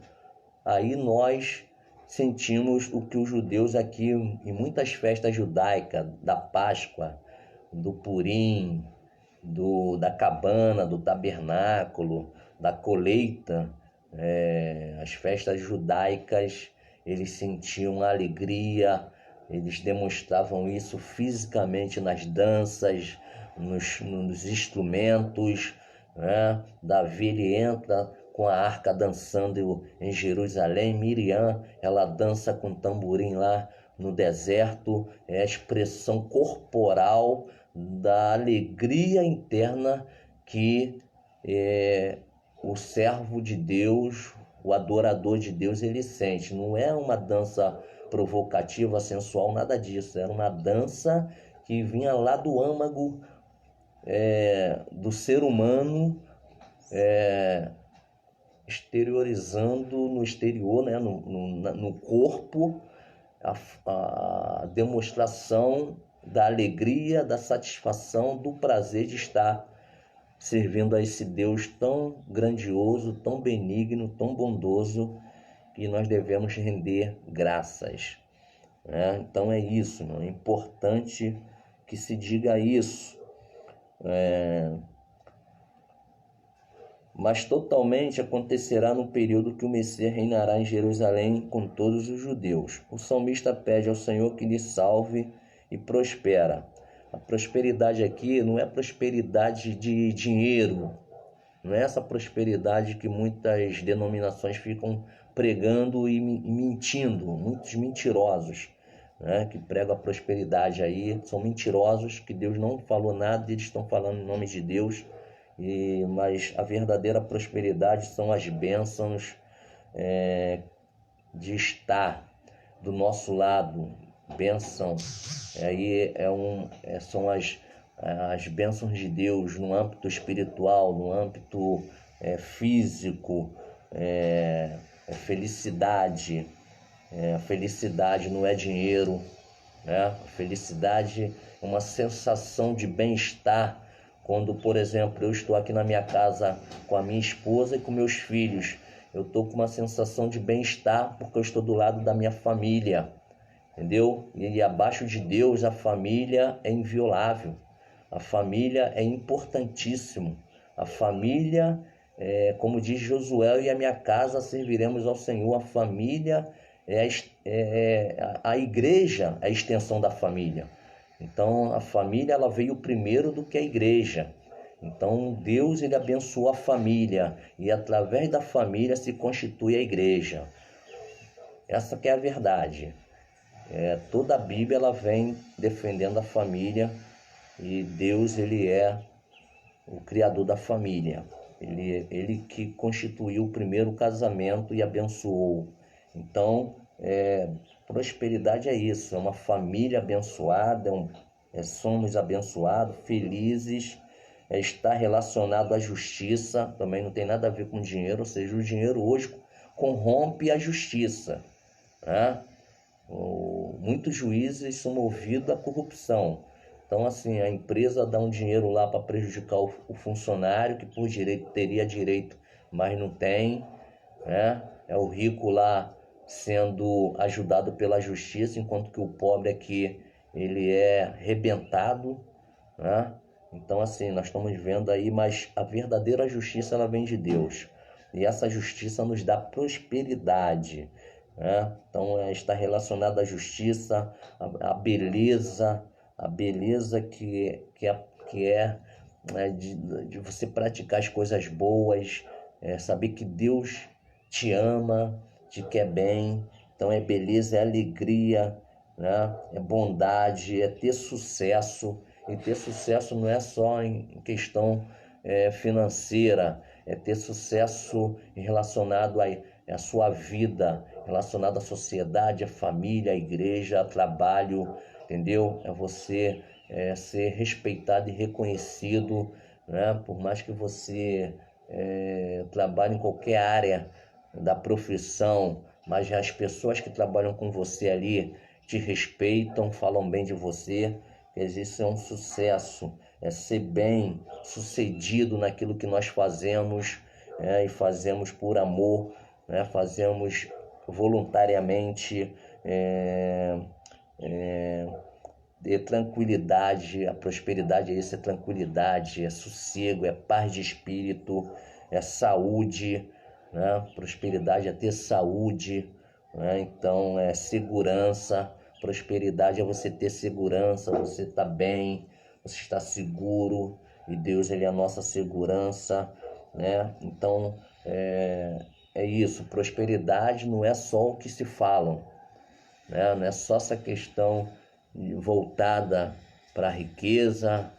S1: aí nós sentimos o que os judeus aqui, em muitas festas judaicas, da Páscoa, do Purim, da cabana, do tabernáculo, da colheita, as festas judaicas, eles sentiam alegria, eles demonstravam isso fisicamente nas danças, nos instrumentos, né? Davi, ele entra com a arca dançando em Jerusalém. Miriam, ela dança com tamborim lá no deserto. É a expressão corporal da alegria interna que o servo de Deus, o adorador de Deus, ele sente. Não é uma dança provocativa, sensual, nada disso. Era uma dança que vinha lá do âmago do ser humano exteriorizando no exterior, né, no corpo, a demonstração da alegria, da satisfação, do prazer de estar servindo a esse Deus tão grandioso, tão benigno, tão bondoso, que nós devemos render graças, né? Então é isso, é importante que se diga isso. Mas totalmente acontecerá no período que o Messias reinará em Jerusalém com todos os judeus. O salmista pede ao Senhor que lhe salve e prospera. A prosperidade aqui não é prosperidade de dinheiro, não é essa prosperidade que muitas denominações ficam pregando e mentindo, muitos mentirosos, né, que pregam a prosperidade aí, são mentirosos, que Deus não falou nada, eles estão falando em nome de Deus. Mas a verdadeira prosperidade são as bênçãos de estar do nosso lado. Bênção aí são as bênçãos de Deus no âmbito espiritual, no âmbito físico, felicidade. A felicidade não é dinheiro, né? A felicidade é uma sensação de bem-estar. Quando, por exemplo, eu estou aqui na minha casa com a minha esposa e com meus filhos, eu estou com uma sensação de bem-estar porque eu estou do lado da minha família, entendeu? E abaixo de Deus, a família é inviolável, a família é importantíssimo. A família, como diz Josué, e a minha casa serviremos ao Senhor. A família a igreja, é a extensão da família. Então, a família ela veio primeiro do que a igreja. Então, Deus ele abençoou a família e através da família se constitui a igreja. Essa que é a verdade. Toda a Bíblia ela vem defendendo a família e Deus ele é o criador da família. Ele que constituiu o primeiro casamento e abençoou. Então, prosperidade é isso, é uma família abençoada, somos abençoados, felizes, está relacionado à justiça, também não tem nada a ver com dinheiro, ou seja, o dinheiro hoje corrompe a justiça, né? Muitos juízes são movidos à corrupção. Então, assim, a empresa dá um dinheiro lá para prejudicar o funcionário, que por direito teria direito, mas não tem, né? É o rico lá sendo ajudado pela justiça, enquanto que o pobre aqui, ele é arrebentado, né? Então, assim, nós estamos vendo aí, mas a verdadeira justiça, ela vem de Deus. E essa justiça nos dá prosperidade, né? Então, está relacionada à justiça, à beleza, a beleza que é né, de você praticar as coisas boas, saber que Deus te ama, te quer bem. Então é beleza, é alegria, né? É bondade, é ter sucesso. E ter sucesso não é só em questão financeira, é ter sucesso relacionado à sua vida, relacionado à sociedade, à família, à igreja, ao trabalho, entendeu? É você ser respeitado e reconhecido, né? Por mais que você trabalhe em qualquer área da profissão, mas as pessoas que trabalham com você ali te respeitam, falam bem de você, isso é um sucesso, é ser bem sucedido naquilo que nós fazemos, e fazemos por amor, né? Fazemos voluntariamente, tranquilidade. A prosperidade é isso, é tranquilidade, é sossego, é paz de espírito, é saúde, né? Prosperidade é ter saúde, né? Então é segurança. Prosperidade é você ter segurança, você está bem, você está seguro, e Deus ele é a nossa segurança, né? Então é isso, prosperidade não é só o que se falam, né? Não é só essa questão voltada para a riqueza,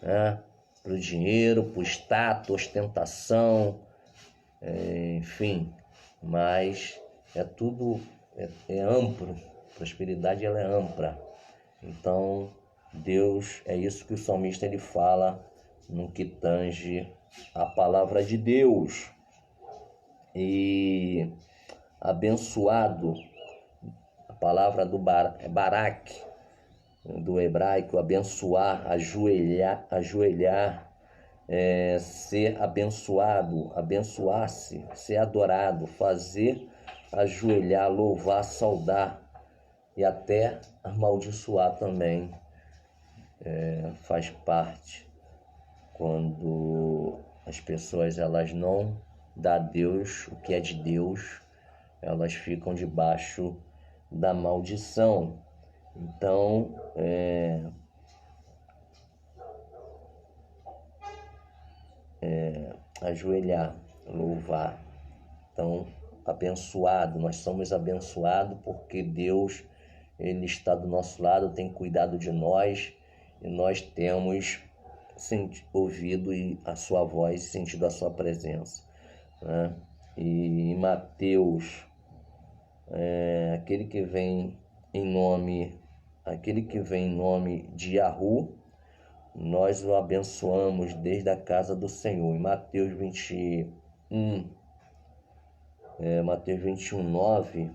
S1: né? Para o dinheiro, para o status, ostentação, enfim, mas tudo amplo. Prosperidade ela é ampla. Então Deus, é isso que o salmista ele fala, no que tange a palavra de Deus. E abençoado, a palavra do barak, do hebraico, abençoar, ajoelhar, ser abençoado, abençoar-se, ser adorado, fazer ajoelhar, louvar, saudar e até amaldiçoar também faz parte. Quando as pessoas elas não dão a Deus o que é de Deus, elas ficam debaixo da maldição. Então, ajoelhar, louvar. Então, abençoado, nós somos abençoados porque Deus, Ele está do nosso lado, tem cuidado de nós e nós temos ouvido a sua voz, sentido a sua presença, né? E em Mateus, aquele que vem em nome de Yahu, nós o abençoamos desde a casa do Senhor. Em Mateus 21, Mateus 21, 9,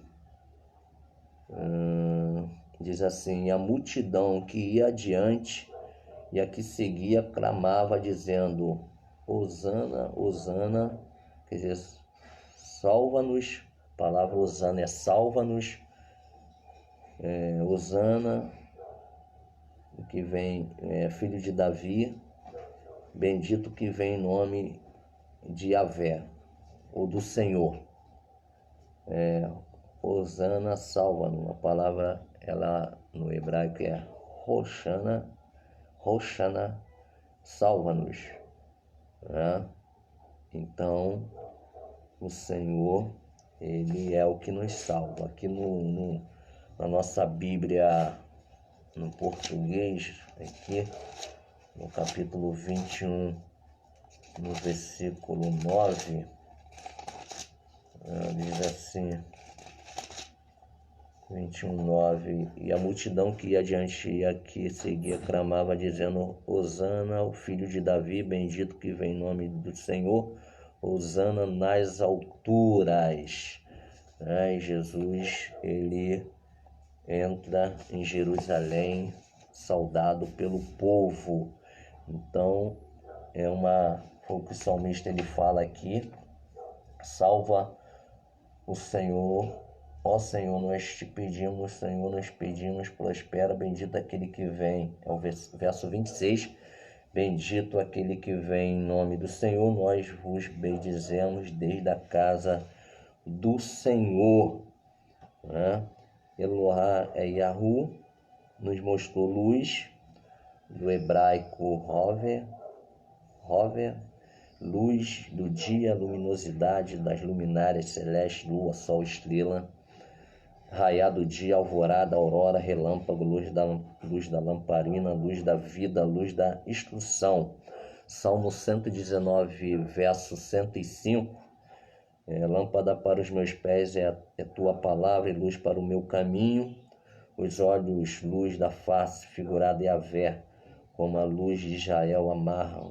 S1: diz assim: a multidão que ia adiante e a que seguia clamava, dizendo: Hosana, Hosana, quer dizer, salva-nos. A palavra Hosana é salva-nos. Hosana, que vem, filho de Davi, bendito que vem em nome de Yahvé, ou do Senhor. Hosana, salva-nos. A palavra, ela no hebraico é Hoshana, Hoshana, salva-nos, né? Então, o Senhor, Ele é o que nos salva. Aqui na nossa Bíblia, no português, aqui, no capítulo 21, no versículo 9, diz assim, 21:9, e a multidão que ia adiante e a que seguia clamava, dizendo: Hosana, o filho de Davi, bendito que vem em nome do Senhor, Hosana nas alturas. E Jesus, ele entra em Jerusalém, saudado pelo povo. Então, foi o que o salmista ele fala aqui: salva o Senhor. Ó Senhor, nós te pedimos, Senhor, nós pedimos, prospera, bendito aquele que vem. É o verso 26. Bendito aquele que vem em nome do Senhor, nós vos bendizemos desde a casa do Senhor. Elohá é Yahu, nos mostrou luz, do hebraico Hover, luz do dia, luminosidade das luminárias celestes, lua, sol, estrela, raiar do dia, alvorada, aurora, relâmpago, luz da lamparina, luz da vida, luz da instrução. Salmo 119, verso 105. Lâmpada para os meus pés é tua palavra e luz para o meu caminho. Os olhos, luz da face, figurada Yahvé, como a luz de Israel amarra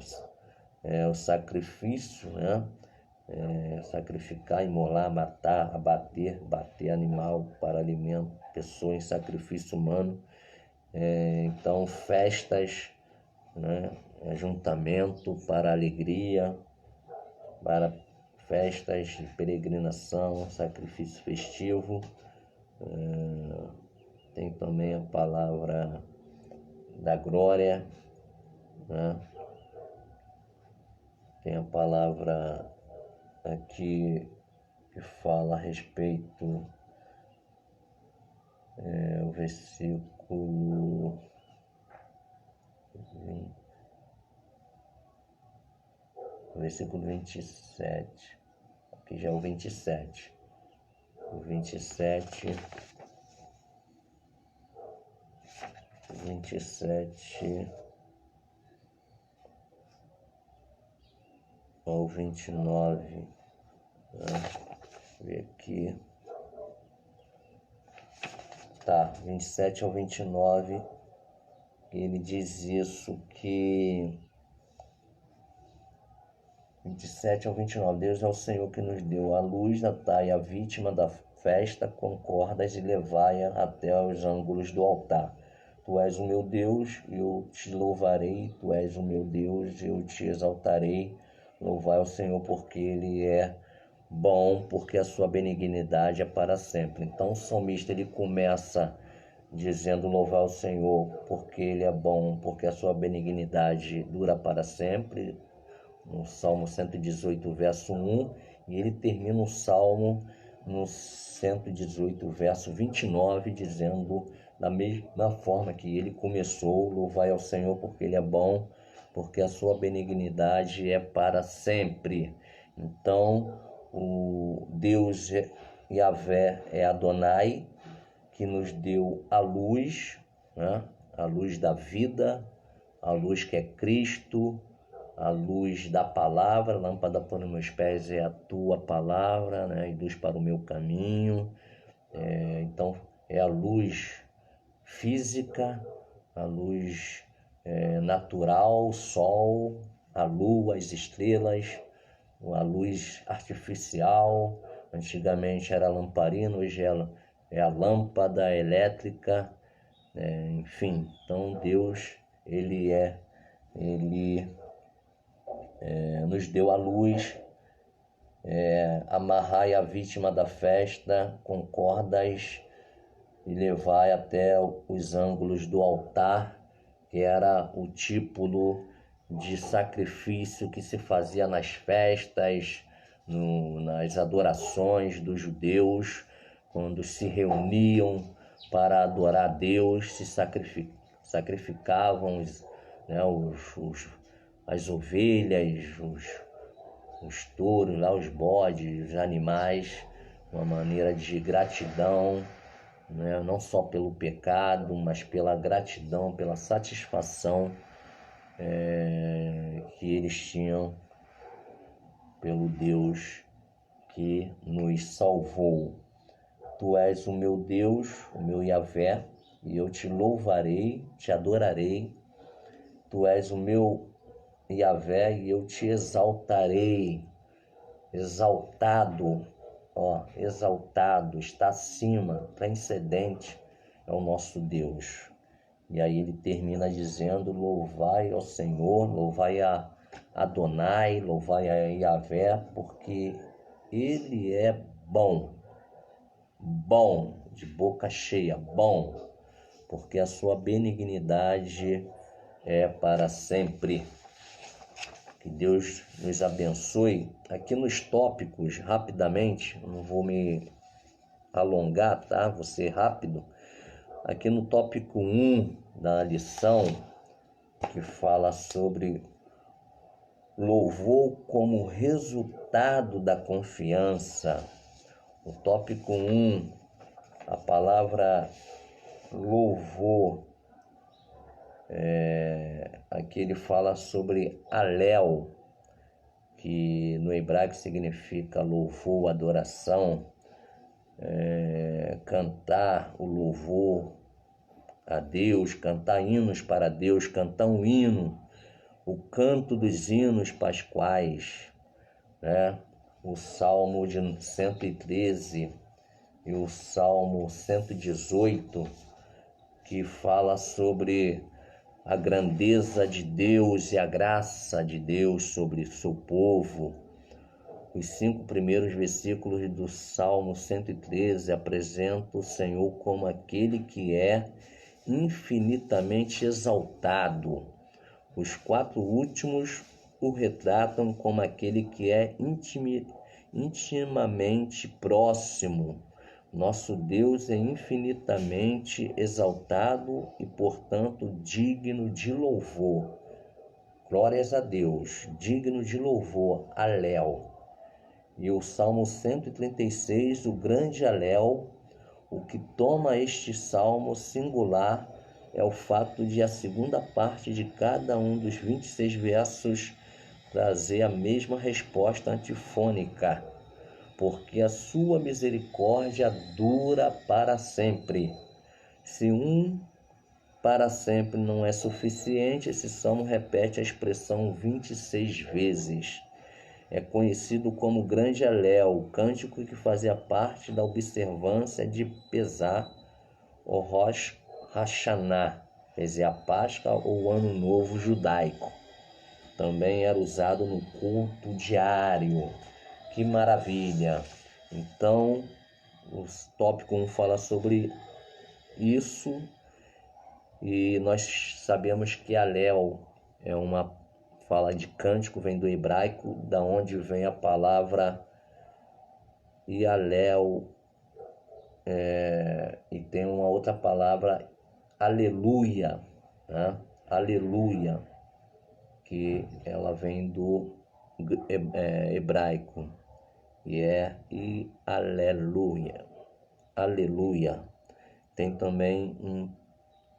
S1: o sacrifício, né? Sacrificar, imolar, matar, abater, bater animal para alimento, pessoa em sacrifício humano. Então, festas, né? Ajuntamento para alegria, para festas de peregrinação, sacrifício festivo. Tem também a palavra da glória, né? Tem a palavra aqui que fala a respeito, o versículo 27, aqui já é o 27. O 27 ao 29, deixa eu ver aqui, 27 ao 29, ele diz isso, que 27 ao 29. Deus é o Senhor que nos deu a luz, atai a vítima da festa com cordas e levai-a até os ângulos do altar. Tu és o meu Deus, eu te louvarei, tu és o meu Deus, eu te exaltarei. Louvai ao Senhor porque Ele é bom, porque a sua benignidade é para sempre. Então o salmista ele começa dizendo louvar ao Senhor porque Ele é bom, porque a sua benignidade dura para sempre, no Salmo 118, verso 1, e ele termina o Salmo no 118, verso 29, dizendo da mesma forma que ele começou: louvai ao Senhor porque Ele é bom, porque a sua benignidade é para sempre. Então, o Deus Yahvé é Adonai, que nos deu a luz, né? A luz da vida, a luz que é Cristo, a luz da palavra. Lâmpada para os meus pés é a tua palavra, né? E luz para o meu caminho. Então, é a luz física, a luz natural, o sol, a lua, as estrelas, a luz artificial. Antigamente era lamparina, hoje é a lâmpada elétrica, enfim. Então Deus, Ele nos deu a luz. Amarrai a vítima da festa com cordas e levai até os ângulos do altar, que era o tipo de sacrifício que se fazia nas festas, nas adorações dos judeus, quando se reuniam para adorar a Deus, se sacrificavam, né, as ovelhas, os touros, lá, os bodes, os animais, uma maneira de gratidão, né? Não só pelo pecado, mas pela gratidão, pela satisfação que eles tinham pelo Deus que nos salvou. Tu és o meu Deus, o meu Yahvé, e eu te louvarei, te adorarei. Tu és o meu Yahvé e eu te exaltarei. Exaltado, exaltado, está acima, transcendente é o nosso Deus. E aí ele termina dizendo: louvai ao Senhor, louvai a Adonai, louvai a Yahvé, porque Ele é bom, bom, de boca cheia, bom, porque a sua benignidade é para sempre. Que Deus nos abençoe. Aqui nos tópicos, rapidamente, não vou me alongar, tá? Vou ser rápido. Aqui no tópico 1 da lição, que fala sobre louvor como resultado da confiança. O tópico 1, a palavra louvor, aqui ele fala sobre Halel, que no hebraico significa louvor, adoração, cantar o louvor a Deus, cantar hinos para Deus, cantar um hino, o canto dos hinos pascuais, né? O Salmo de 113 e o Salmo 118, que fala sobre a grandeza de Deus e a graça de Deus sobre o seu povo. Os 5 primeiros versículos do Salmo 113 apresentam o Senhor como aquele que é infinitamente exaltado. Os 4 últimos o retratam como aquele que é intimamente próximo. Nosso Deus é infinitamente exaltado e, portanto, digno de louvor. Glórias a Deus, digno de louvor, Halel. E o Salmo 136, o grande Halel, o que toma este salmo singular é o fato de a segunda parte de cada um dos 26 versos trazer a mesma resposta antifônica, porque a sua misericórdia dura para sempre. Se para sempre não é suficiente, esse salmo repete a expressão 26 vezes. é conhecido como Grande Elel, cântico que fazia parte da observância de Pesach ou Rosh Hashanah, quer dizer, a Páscoa ou o Ano Novo judaico. Também era usado no culto diário. Que maravilha! Então, o tópico 1 fala sobre isso, e nós sabemos que Alel é uma fala de cântico, vem do hebraico, da onde vem a palavra Yalel, e tem uma outra palavra, aleluia, né? Aleluia, que ela vem do hebraico, e é aleluia. Aleluia. Tem também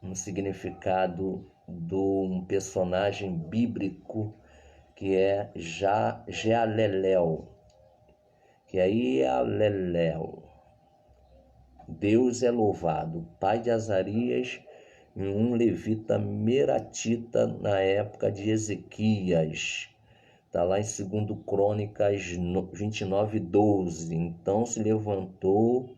S1: um significado de um personagem bíblico que é Jealelel, que é Ialelel. Deus é louvado, pai de Azarias, e um levita meratita na época de Ezequias. Está lá em 2 Crônicas 29:12. Então se levantou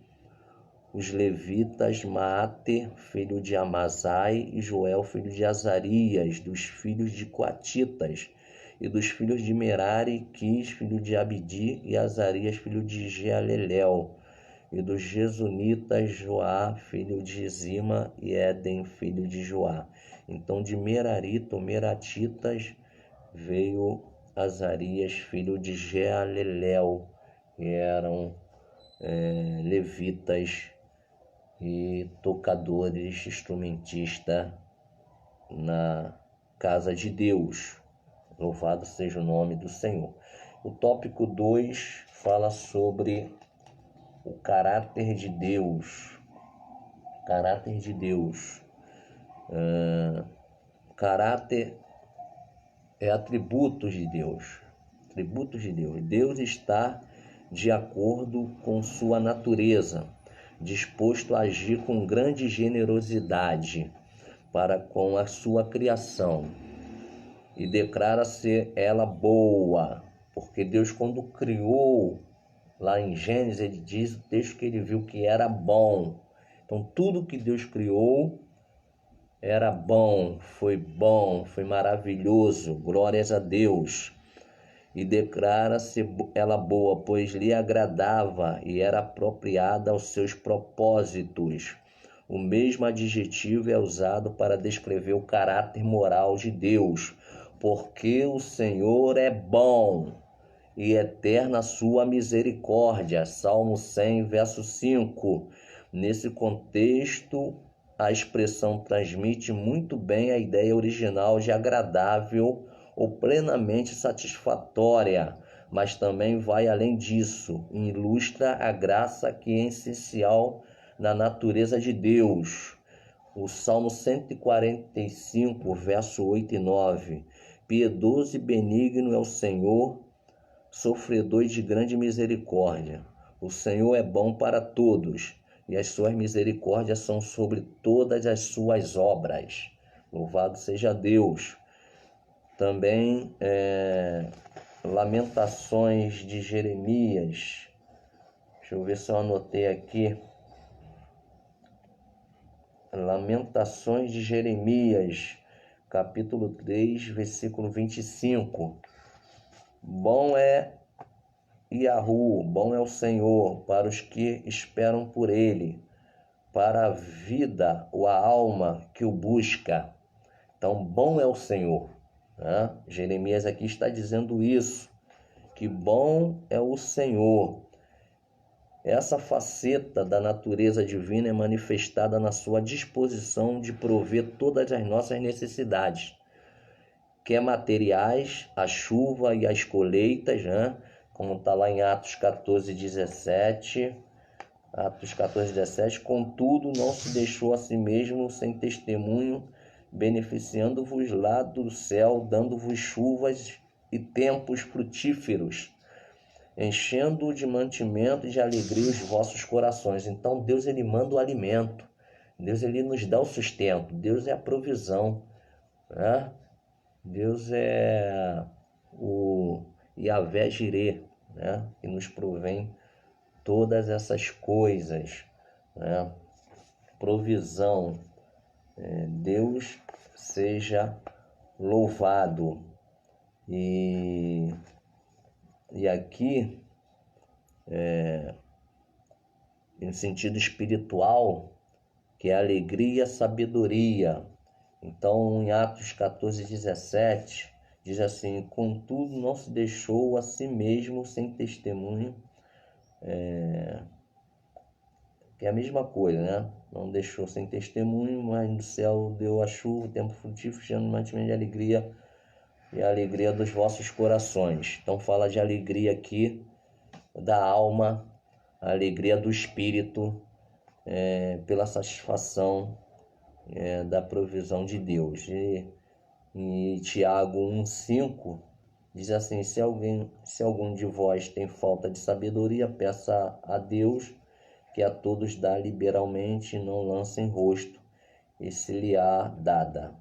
S1: os levitas Maater, filho de Amazai, e Joel, filho de Azarias, dos filhos de Coatitas, e dos filhos de Merari, Quis, filho de Abdi, e Azarias, filho de Jealelel, e dos Gesunitas, Joá, filho de Zima, e Éden, filho de Joá. Então de Merarita, ou Meratitas, veio Azarias, filho de Jealelel, que eram levitas e tocadores, instrumentistas na casa de Deus. Louvado seja o nome do Senhor. O tópico 2 fala sobre o caráter de Deus. Caráter de Deus. Caráter é atributos de Deus. Atributos de Deus. Deus está de acordo com sua natureza, disposto a agir com grande generosidade para com a sua criação, e declara-se ela boa, porque Deus, quando criou, lá em Gênesis, ele diz o texto que ele viu que era bom. Então tudo que Deus criou era bom, foi maravilhoso, glórias a Deus. E declara-se ela boa, pois lhe agradava e era apropriada aos seus propósitos. O mesmo adjetivo é usado para descrever o caráter moral de Deus, porque o Senhor é bom e eterna a sua misericórdia. Salmo 100, verso 5. Nesse contexto, a expressão transmite muito bem a ideia original de agradável ou plenamente satisfatória, mas também vai além disso, e ilustra a graça que é essencial na natureza de Deus. O Salmo 145, verso 8 e 9. Piedoso e benigno é o Senhor, sofredor e de grande misericórdia. O Senhor é bom para todos, e as suas misericórdias são sobre todas as suas obras. Louvado seja Deus. Também Lamentações de Jeremias. Deixa eu ver se eu anotei aqui. Lamentações de Jeremias, capítulo 3, versículo 25. Bom é Yahu, bom é o Senhor para os que esperam por ele, para a vida ou a alma que o busca. Então, bom é o Senhor. Jeremias aqui está dizendo isso, que bom é o Senhor. Essa faceta da natureza divina é manifestada na sua disposição de prover todas as nossas necessidades, quer materiais, a chuva e as colheitas, como está lá em Atos 14:17. Atos 14:17. Contudo, não se deixou a si mesmo sem testemunho, beneficiando-vos lá do céu, dando-vos chuvas e tempos frutíferos, enchendo de mantimento e de alegria os vossos corações. Então Deus, ele manda o alimento, Deus, ele nos dá o sustento, Deus é a provisão, Deus é o Yahvé Jireh, né? Que nos provém todas essas coisas, né? Provisão. Deus seja louvado. E aqui, em sentido espiritual, que é alegria, sabedoria. Então, em Atos 14:17, diz assim: contudo, não se deixou a si mesmo sem testemunho, que é a mesma coisa, né? Não deixou sem testemunho, mas no céu deu a chuva, o tempo frutífero, cheio de mantimento de alegria, e a alegria dos vossos corações. Então, fala de alegria aqui da alma, a alegria do espírito, pela satisfação da provisão de Deus. E Tiago 1,5 diz assim: se algum de vós tem falta de sabedoria, peça a Deus, que a todos dá liberalmente, e não lança em rosto, e se lhe há dada.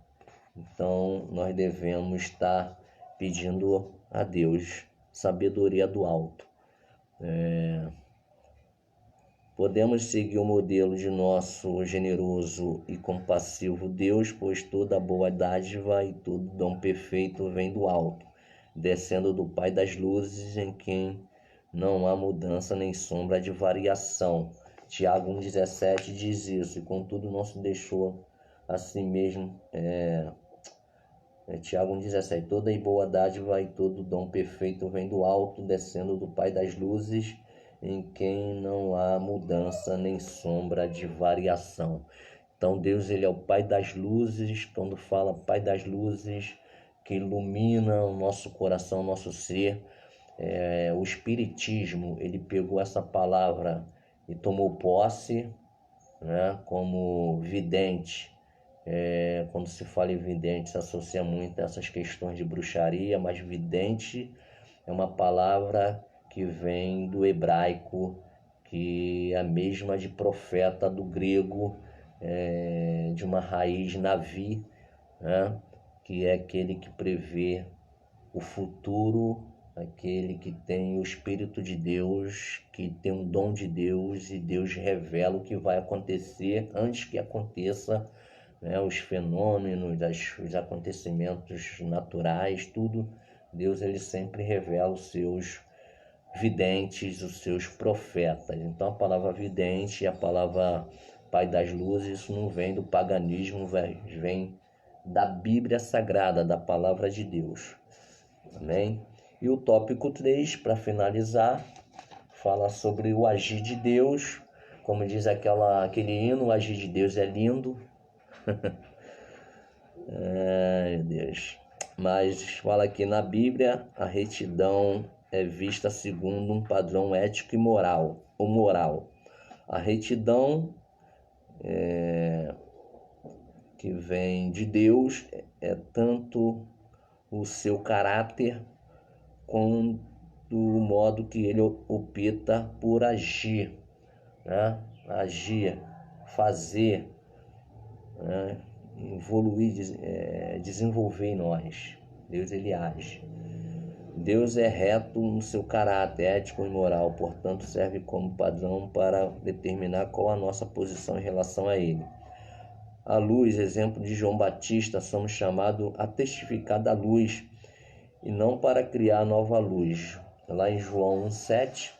S1: Então, nós devemos estar pedindo a Deus sabedoria do alto. Podemos seguir o modelo de nosso generoso e compassivo Deus, pois toda boa dádiva e todo dom perfeito vem do alto, descendo do Pai das luzes, em quem não há mudança nem sombra de variação. Tiago 1,17 diz isso: e contudo não se deixou a si mesmo. Tiago 1,17: toda boa dádiva e todo dom perfeito vem do alto, descendo do Pai das luzes, em quem não há mudança nem sombra de variação. Então Deus, ele é o Pai das luzes. Quando fala Pai das luzes, que ilumina o nosso coração, o nosso ser, o Espiritismo, ele pegou essa palavra e tomou posse, né, como vidente. Quando se fala em vidente, se associa muito a essas questões de bruxaria, mas vidente é uma palavra que vem do hebraico, que é a mesma de profeta do grego, de uma raiz navi, né? Que é aquele que prevê o futuro, aquele que tem o Espírito de Deus, que tem um dom de Deus, e Deus revela o que vai acontecer antes que aconteça, né? Os fenômenos, os acontecimentos naturais, tudo. Deus, ele sempre revela os seus videntes, os seus profetas. Então a palavra vidente e a palavra Pai das luzes, isso não vem do paganismo, vem da Bíblia Sagrada, da palavra de Deus. Amém? E o tópico 3, para finalizar, fala sobre o agir de Deus. Como diz aquele hino, o agir de Deus é lindo. Ai, meu Deus. Mas fala que na Bíblia a retidão é vista segundo um padrão ético e moral. A retidão que vem de Deus é tanto o seu caráter quanto o modo que ele opta por agir, né? Agir, fazer, né? Evoluir, desenvolver em nós. Deus, ele age. Deus é reto no seu caráter ético e moral, portanto serve como padrão para determinar qual a nossa posição em relação a ele. A luz, exemplo de João Batista, somos chamados a testificar da luz e não para criar nova luz. Lá em João 1,7,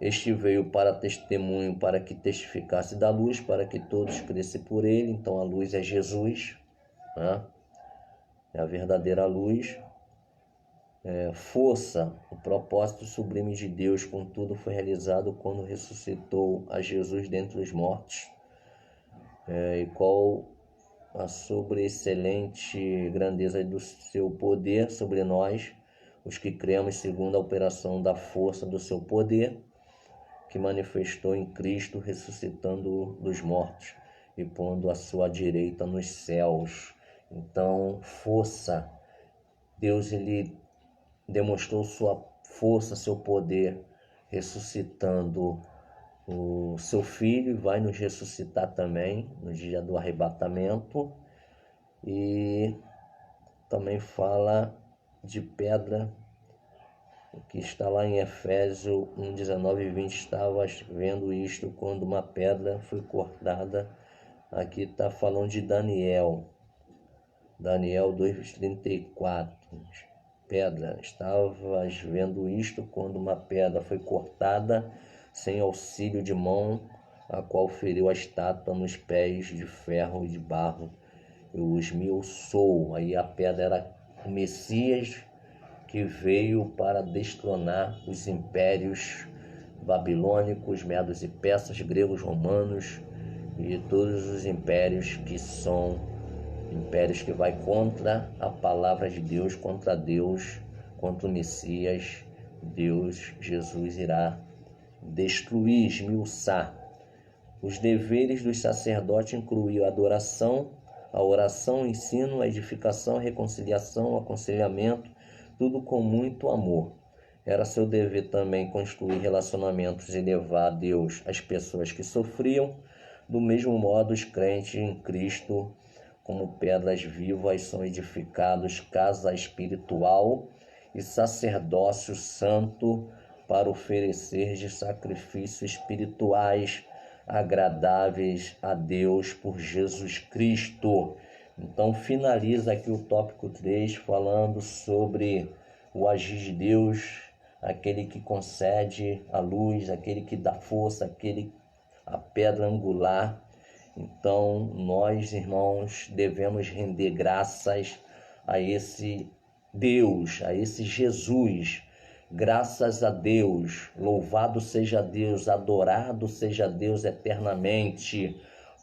S1: este veio para testemunho, para que testificasse da luz, para que todos crescem por ele. Então a luz é Jesus, né? É a verdadeira luz. Força, o propósito sublime de Deus, contudo, foi realizado quando ressuscitou a Jesus dentre os mortos. E qual a sobreexcelente grandeza do seu poder sobre nós, os que cremos segundo a operação da força do seu poder, que manifestou em Cristo, ressuscitando dos mortos e pondo a sua direita nos céus. Então, força. Deus, ele demonstrou sua força, seu poder, ressuscitando o seu Filho, e vai nos ressuscitar também no dia do arrebatamento. E também fala de pedra que está lá em Efésios 1, 19 e 20, estava vendo isto quando uma pedra foi cortada. Aqui está falando de Daniel 2:34. Pedra, estavas vendo isto quando uma pedra foi cortada sem auxílio de mão, a qual feriu a estátua nos pés de ferro e de barro e o esmiuçou. Aí a pedra era o Messias, que veio para destronar os impérios babilônicos, medos e persas, gregos, romanos e todos os impérios que são impérios que vai contra a palavra de Deus, contra Deus, contra o Messias. Deus, Jesus, irá destruir, esmiuçar. Os deveres dos sacerdotes incluíam a adoração, a oração, o ensino, a edificação, a reconciliação, o aconselhamento, tudo com muito amor. Era seu dever também construir relacionamentos e levar a Deus as pessoas que sofriam. Do mesmo modo, os crentes em Cristo, como pedras vivas, são edificados casa espiritual e sacerdócio santo para oferecer de sacrifícios espirituais agradáveis a Deus por Jesus Cristo. Então finaliza aqui o tópico 3 falando sobre o agir de Deus, aquele que concede a luz, aquele que dá força, a pedra angular. Então nós, irmãos, devemos render graças a esse Deus, a esse Jesus. Graças a Deus, louvado seja Deus, adorado seja Deus eternamente,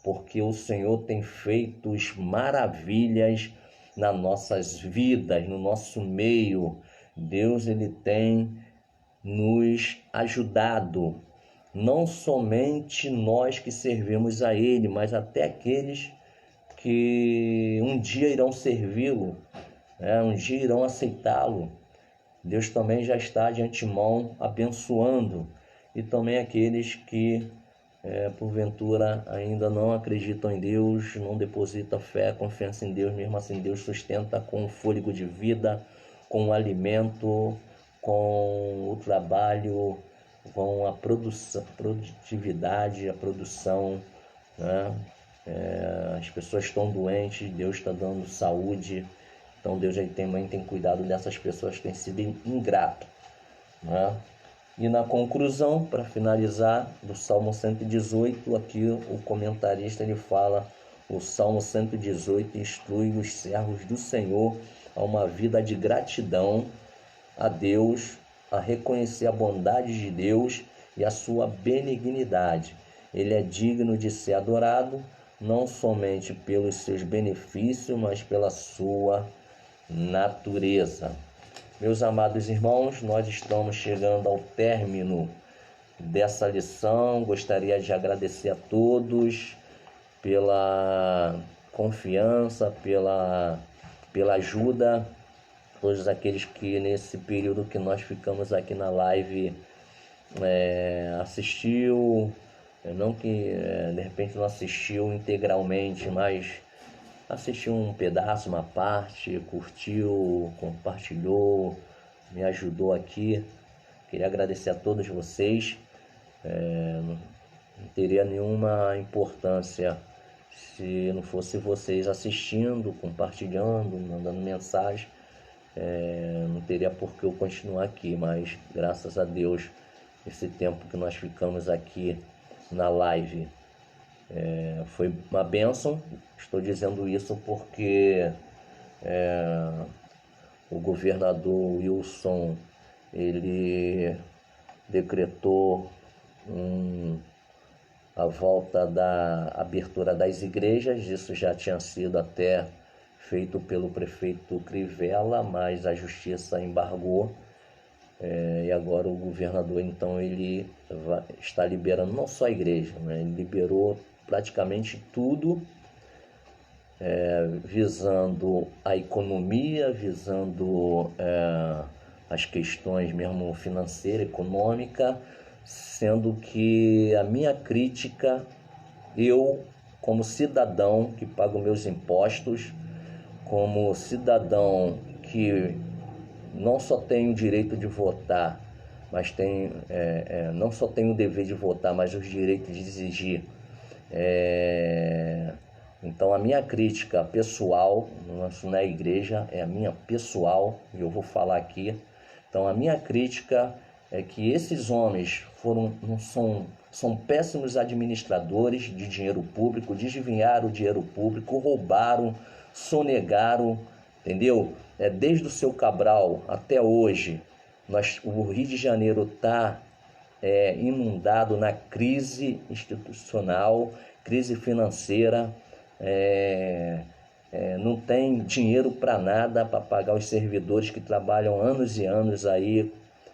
S1: porque o Senhor tem feito maravilhas nas nossas vidas, no nosso meio. Deus, ele tem nos ajudado, não somente nós que servimos a Ele, mas até aqueles que um dia irão servi-lo, um dia irão aceitá-lo. Deus também já está de antemão abençoando, e também aqueles que porventura ainda não acreditam em Deus, não depositam fé, confiança em Deus, mesmo assim Deus sustenta com o fôlego de vida, com o alimento, com o trabalho, com a produtividade, a produção, né? As pessoas estão doentes, Deus está dando saúde. Então Deus também tem cuidado dessas pessoas que têm sido ingrato, né? E na conclusão, para finalizar, do Salmo 118, aqui o comentarista ele fala: o Salmo 118 instrui os servos do Senhor a uma vida de gratidão a Deus, a reconhecer a bondade de Deus e a sua benignidade. Ele é digno de ser adorado, não somente pelos seus benefícios, mas pela sua natureza. Meus amados irmãos, nós estamos chegando ao término dessa lição. Gostaria de agradecer a todos pela confiança, pela ajuda, todos aqueles que nesse período que nós ficamos aqui na live assistiu, não que de repente não assistiu integralmente, mas assistiu um pedaço, uma parte, curtiu, compartilhou, me ajudou aqui. Queria agradecer a todos vocês. Não teria nenhuma importância se não fosse vocês assistindo, compartilhando, mandando mensagem. Não teria por que eu continuar aqui, mas graças a Deus, esse tempo que nós ficamos aqui na live foi uma bênção. Estou dizendo isso porque o governador Wilson, ele decretou a volta da abertura das igrejas. Isso já tinha sido até feito pelo prefeito Crivella, mas a justiça embargou. E agora o governador, então, ele está liberando não só a igreja, né? Ele liberou praticamente tudo, visando a economia, visando as questões mesmo financeira, econômica, sendo que a minha crítica, eu como cidadão que pago meus impostos, como cidadão que não só tem o direito de votar, mas não só tem o dever de votar, mas os direitos de exigir. Então a minha crítica pessoal, isso não é igreja, é a minha pessoal, e eu vou falar aqui. Então a minha crítica é que esses homens são péssimos administradores de dinheiro público, desviaram o dinheiro público, roubaram, sonegaram, entendeu? Desde o seu Cabral até hoje, o Rio de Janeiro está inundado na crise institucional, crise financeira, não tem dinheiro para nada, para pagar os servidores que trabalham anos e anos aí,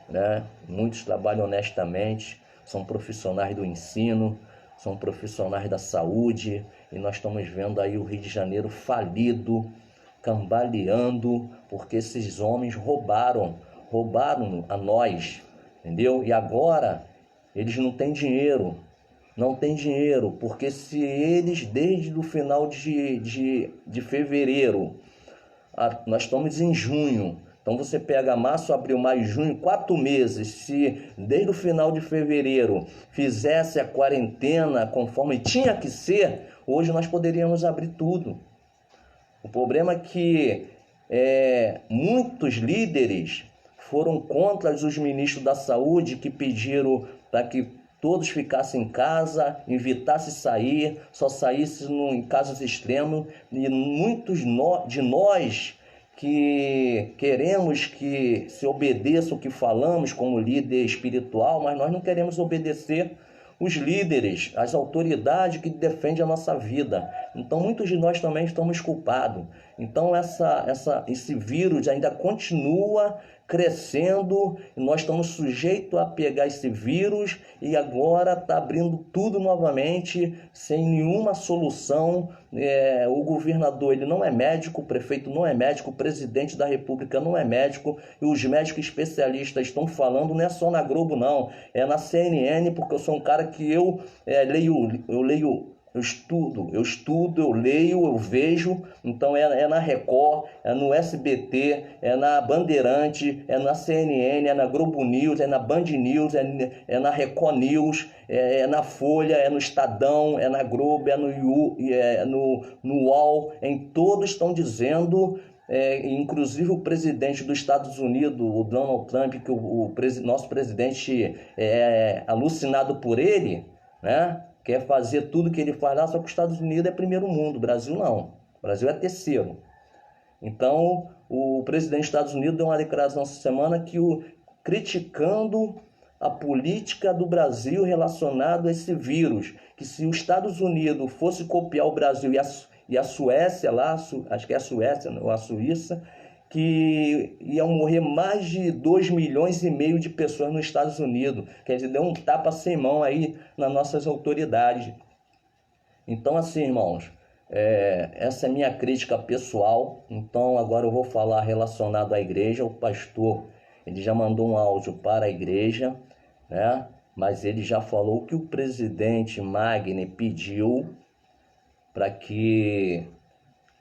S1: né? Muitos trabalham honestamente, são profissionais do ensino, são profissionais da saúde, e nós estamos vendo aí o Rio de Janeiro falido, cambaleando, porque esses homens roubaram a nós, entendeu? E agora eles não têm dinheiro, porque se eles, desde o final de fevereiro, nós estamos em junho, então você pega março, abril, maio, junho, 4 meses, se desde o final de fevereiro fizesse a quarentena conforme tinha que ser, hoje nós poderíamos abrir tudo. O problema é que muitos líderes foram contra os ministros da saúde que pediram para que todos ficassem em casa, evitassem sair, só saísse em casos extremos, e muitos de nós que queremos que se obedeça o que falamos como líder espiritual, mas nós não queremos obedecer os líderes, as autoridades que defendem a nossa vida. Então muitos de nós também estamos culpados. Então esse vírus ainda continua crescendo, e nós estamos sujeitos a pegar esse vírus, e agora está abrindo tudo novamente, sem nenhuma solução. O governador ele não é médico, o prefeito não é médico, o presidente da república não é médico, e os médicos especialistas estão falando, não é só na Globo não, é na CNN, porque eu sou um cara que eu estudo, eu leio, eu vejo. Então é na Record, é no SBT, é na Bandeirante, é na CNN, é na Globo News, é na Band News, é na Record News, é na Folha, é no Estadão, é na Globo, é no UOL, todos estão dizendo, inclusive o presidente dos Estados Unidos, o Donald Trump, que nosso presidente é alucinado por ele, né? Quer fazer tudo que ele faz lá, só que os Estados Unidos é primeiro mundo, o Brasil não. O Brasil é terceiro. Então, o presidente dos Estados Unidos deu uma declaração essa semana criticando a política do Brasil relacionada a esse vírus. Que se os Estados Unidos fosse copiar o Brasil e a Suécia lá, acho que é a Suécia ou a Suíça, que iam morrer mais de 2,5 milhões de pessoas nos Estados Unidos. Quer dizer, deu um tapa sem mão aí nas nossas autoridades. Então, assim, irmãos, essa é a minha crítica pessoal. Então, agora eu vou falar relacionado à igreja. O pastor, ele já mandou um áudio para a igreja, né? Mas ele já falou que o presidente Magni pediu para que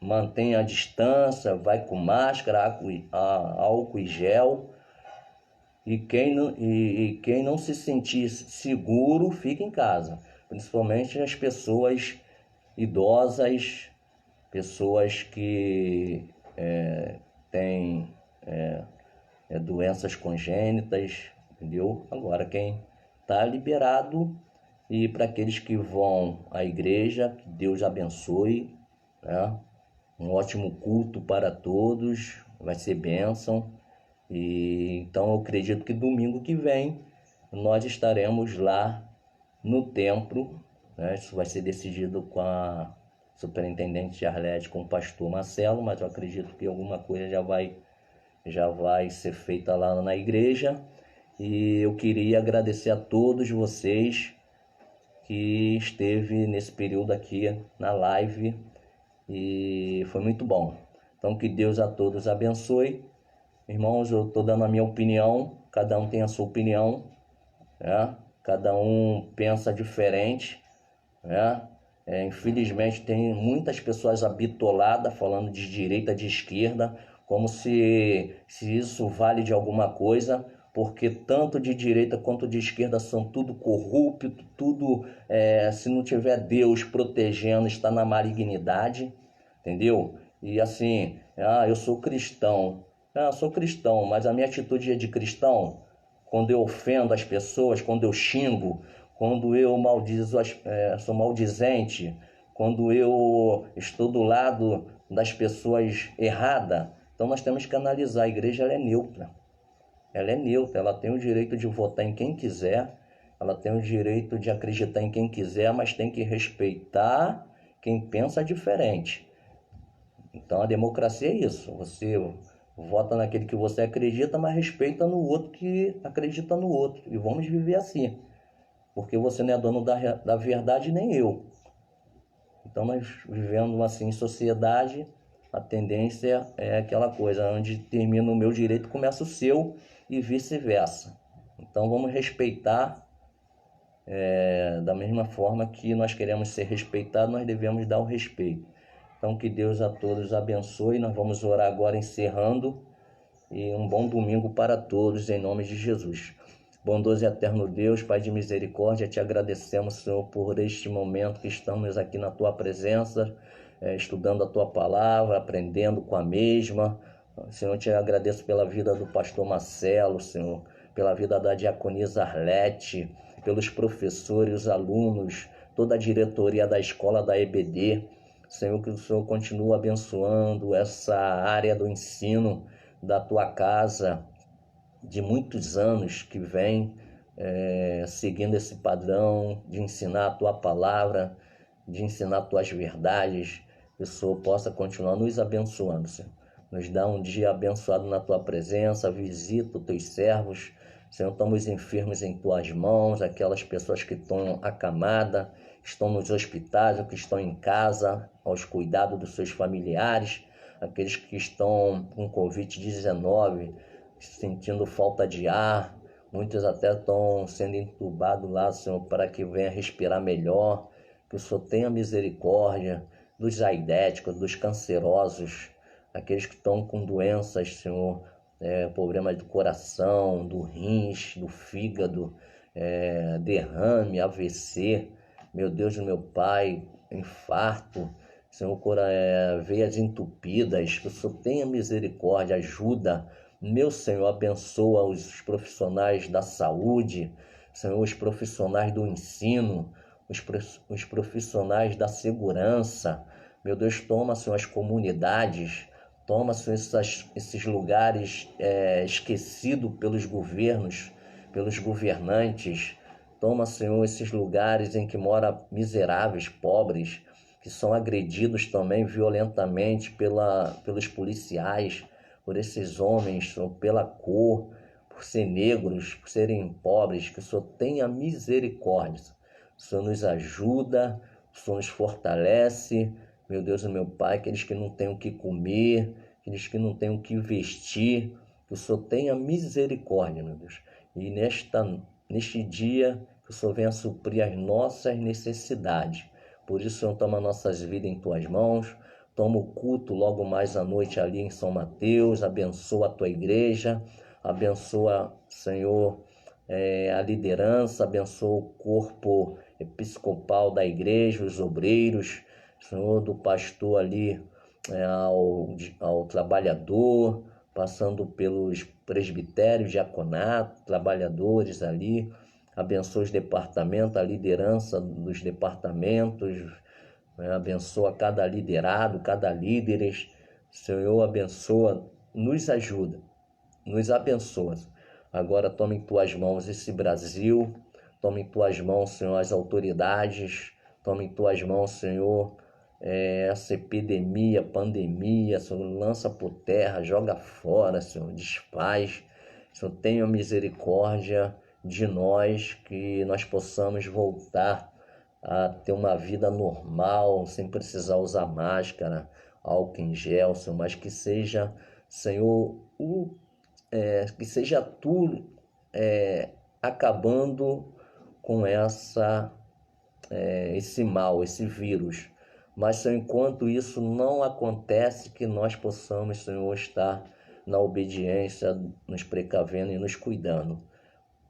S1: mantenha a distância, vai com máscara, álcool e gel. E quem não se sentir seguro, fica em casa. Principalmente as pessoas idosas, pessoas que têm doenças congênitas, entendeu? Agora, quem está liberado, e para aqueles que vão à igreja, que Deus abençoe, né? Um ótimo culto para todos, vai ser bênção. E então eu acredito que domingo que vem nós estaremos lá no templo, né? Isso vai ser decidido com a superintendente Arlete, com o pastor Marcelo, mas eu acredito que alguma coisa já vai ser feita lá na igreja. E eu queria agradecer a todos vocês que esteve nesse período aqui na live, e foi muito bom. Então que Deus a todos abençoe. Irmãos, eu estou dando a minha opinião, cada um tem a sua opinião, né? Cada um pensa diferente, né? Infelizmente tem muitas pessoas habitoladas falando de direita, de esquerda, como se isso vale de alguma coisa, porque tanto de direita quanto de esquerda são tudo corrupto, tudo, se não tiver Deus protegendo, está na malignidade, entendeu? E assim, eu sou cristão. Sou cristão, mas a minha atitude é de cristão. Quando eu ofendo as pessoas, quando eu xingo, quando eu sou maldizente, quando eu estou do lado das pessoas erradas. Então nós temos que analisar. A igreja ela é neutra. Ela é neutra, ela tem o direito de votar em quem quiser, ela tem o direito de acreditar em quem quiser, mas tem que respeitar quem pensa diferente. Então a democracia é isso, você vota naquele que você acredita, mas respeita no outro que acredita no outro. E vamos viver assim, porque você não é dono da verdade nem eu. Então nós vivendo assim em sociedade, a tendência é aquela coisa, onde termina o meu direito começa o seu e vice-versa. Então vamos respeitar, da mesma forma que nós queremos ser respeitados, nós devemos dar o respeito. Então que Deus a todos abençoe, nós vamos orar agora encerrando, e um bom domingo para todos, em nome de Jesus. Bondoso e eterno Deus, Pai de misericórdia, te agradecemos, Senhor, por este momento que estamos aqui na Tua presença, estudando a Tua palavra, aprendendo com a mesma. Senhor, te agradeço pela vida do pastor Marcelo, Senhor, pela vida da diaconisa Arlete, pelos professores, os alunos, toda a diretoria da escola da EBD. Senhor, que o Senhor continue abençoando essa área do ensino da Tua casa, de muitos anos que vem seguindo esse padrão de ensinar a Tua palavra, de ensinar Tuas verdades, que o Senhor possa continuar nos abençoando, Senhor. Nos dá um dia abençoado na Tua presença, visita os Teus servos, Senhor, estamos enfermos em Tuas mãos, aquelas pessoas que estão acamadas, estão nos hospitais ou que estão em casa, aos cuidados dos seus familiares, aqueles que estão com Covid-19, sentindo falta de ar, muitos até estão sendo entubados lá, Senhor, para que venha respirar melhor, que o Senhor tenha misericórdia dos aidéticos, dos cancerosos, aqueles que estão com doenças, Senhor, problemas do coração, do rins, do fígado, derrame, AVC, meu Deus do meu Pai, infarto, Senhor, veias entupidas, que o Senhor tenha misericórdia, ajuda. Meu Senhor, abençoa os profissionais da saúde, Senhor, os profissionais do ensino, os profissionais da segurança. Meu Deus, toma, Senhor, as comunidades, toma, Senhor, esses lugares esquecidos pelos governos, pelos governantes. Toma, Senhor, esses lugares em que moram miseráveis, pobres, que são agredidos também violentamente pelos policiais, por esses homens, Senhor, pela cor, por ser negros, por serem pobres, que o Senhor tenha misericórdia. O Senhor nos ajuda, o Senhor nos fortalece, meu Deus e meu Pai, aqueles que não têm o que comer, aqueles que não têm o que vestir, que o Senhor tenha misericórdia, meu Deus. E neste dia, que o Senhor venha suprir as nossas necessidades. Por isso, Senhor, toma nossas vidas em Tuas mãos, toma o culto logo mais à noite ali em São Mateus, abençoa a Tua igreja, abençoa, Senhor, a liderança, abençoa o corpo episcopal da igreja, os obreiros, Senhor, do pastor ali ao trabalhador, passando pelos presbitérios, diaconato, trabalhadores ali, abençoa os departamentos, a liderança dos departamentos, abençoa cada liderado, cada líderes, Senhor, abençoa, nos ajuda, nos abençoa. Agora toma em Tuas mãos esse Brasil, toma em Tuas mãos, Senhor, as autoridades, toma em Tuas mãos, Senhor, essa epidemia, pandemia, Senhor, lança por terra, joga fora, Senhor, desfaz, Senhor, tenha misericórdia de nós, que nós possamos voltar a ter uma vida normal, sem precisar usar máscara, álcool em gel, Senhor, mas que seja, Senhor, que seja Tu acabando com esse mal, esse vírus. Mas, Senhor, enquanto isso não acontece, que nós possamos, Senhor, estar na obediência, nos precavendo e nos cuidando.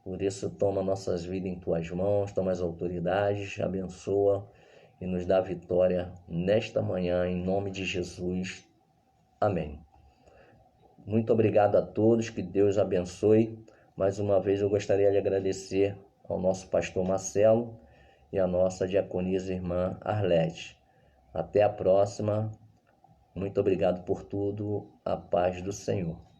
S1: Por isso, toma nossas vidas em Tuas mãos, toma as autoridades, abençoa e nos dá vitória nesta manhã, em nome de Jesus. Amém. Muito obrigado a todos, que Deus abençoe. Mais uma vez eu gostaria de agradecer ao nosso pastor Marcelo e à nossa diaconisa irmã Arlete. Até a próxima. Muito obrigado por tudo. A paz do Senhor.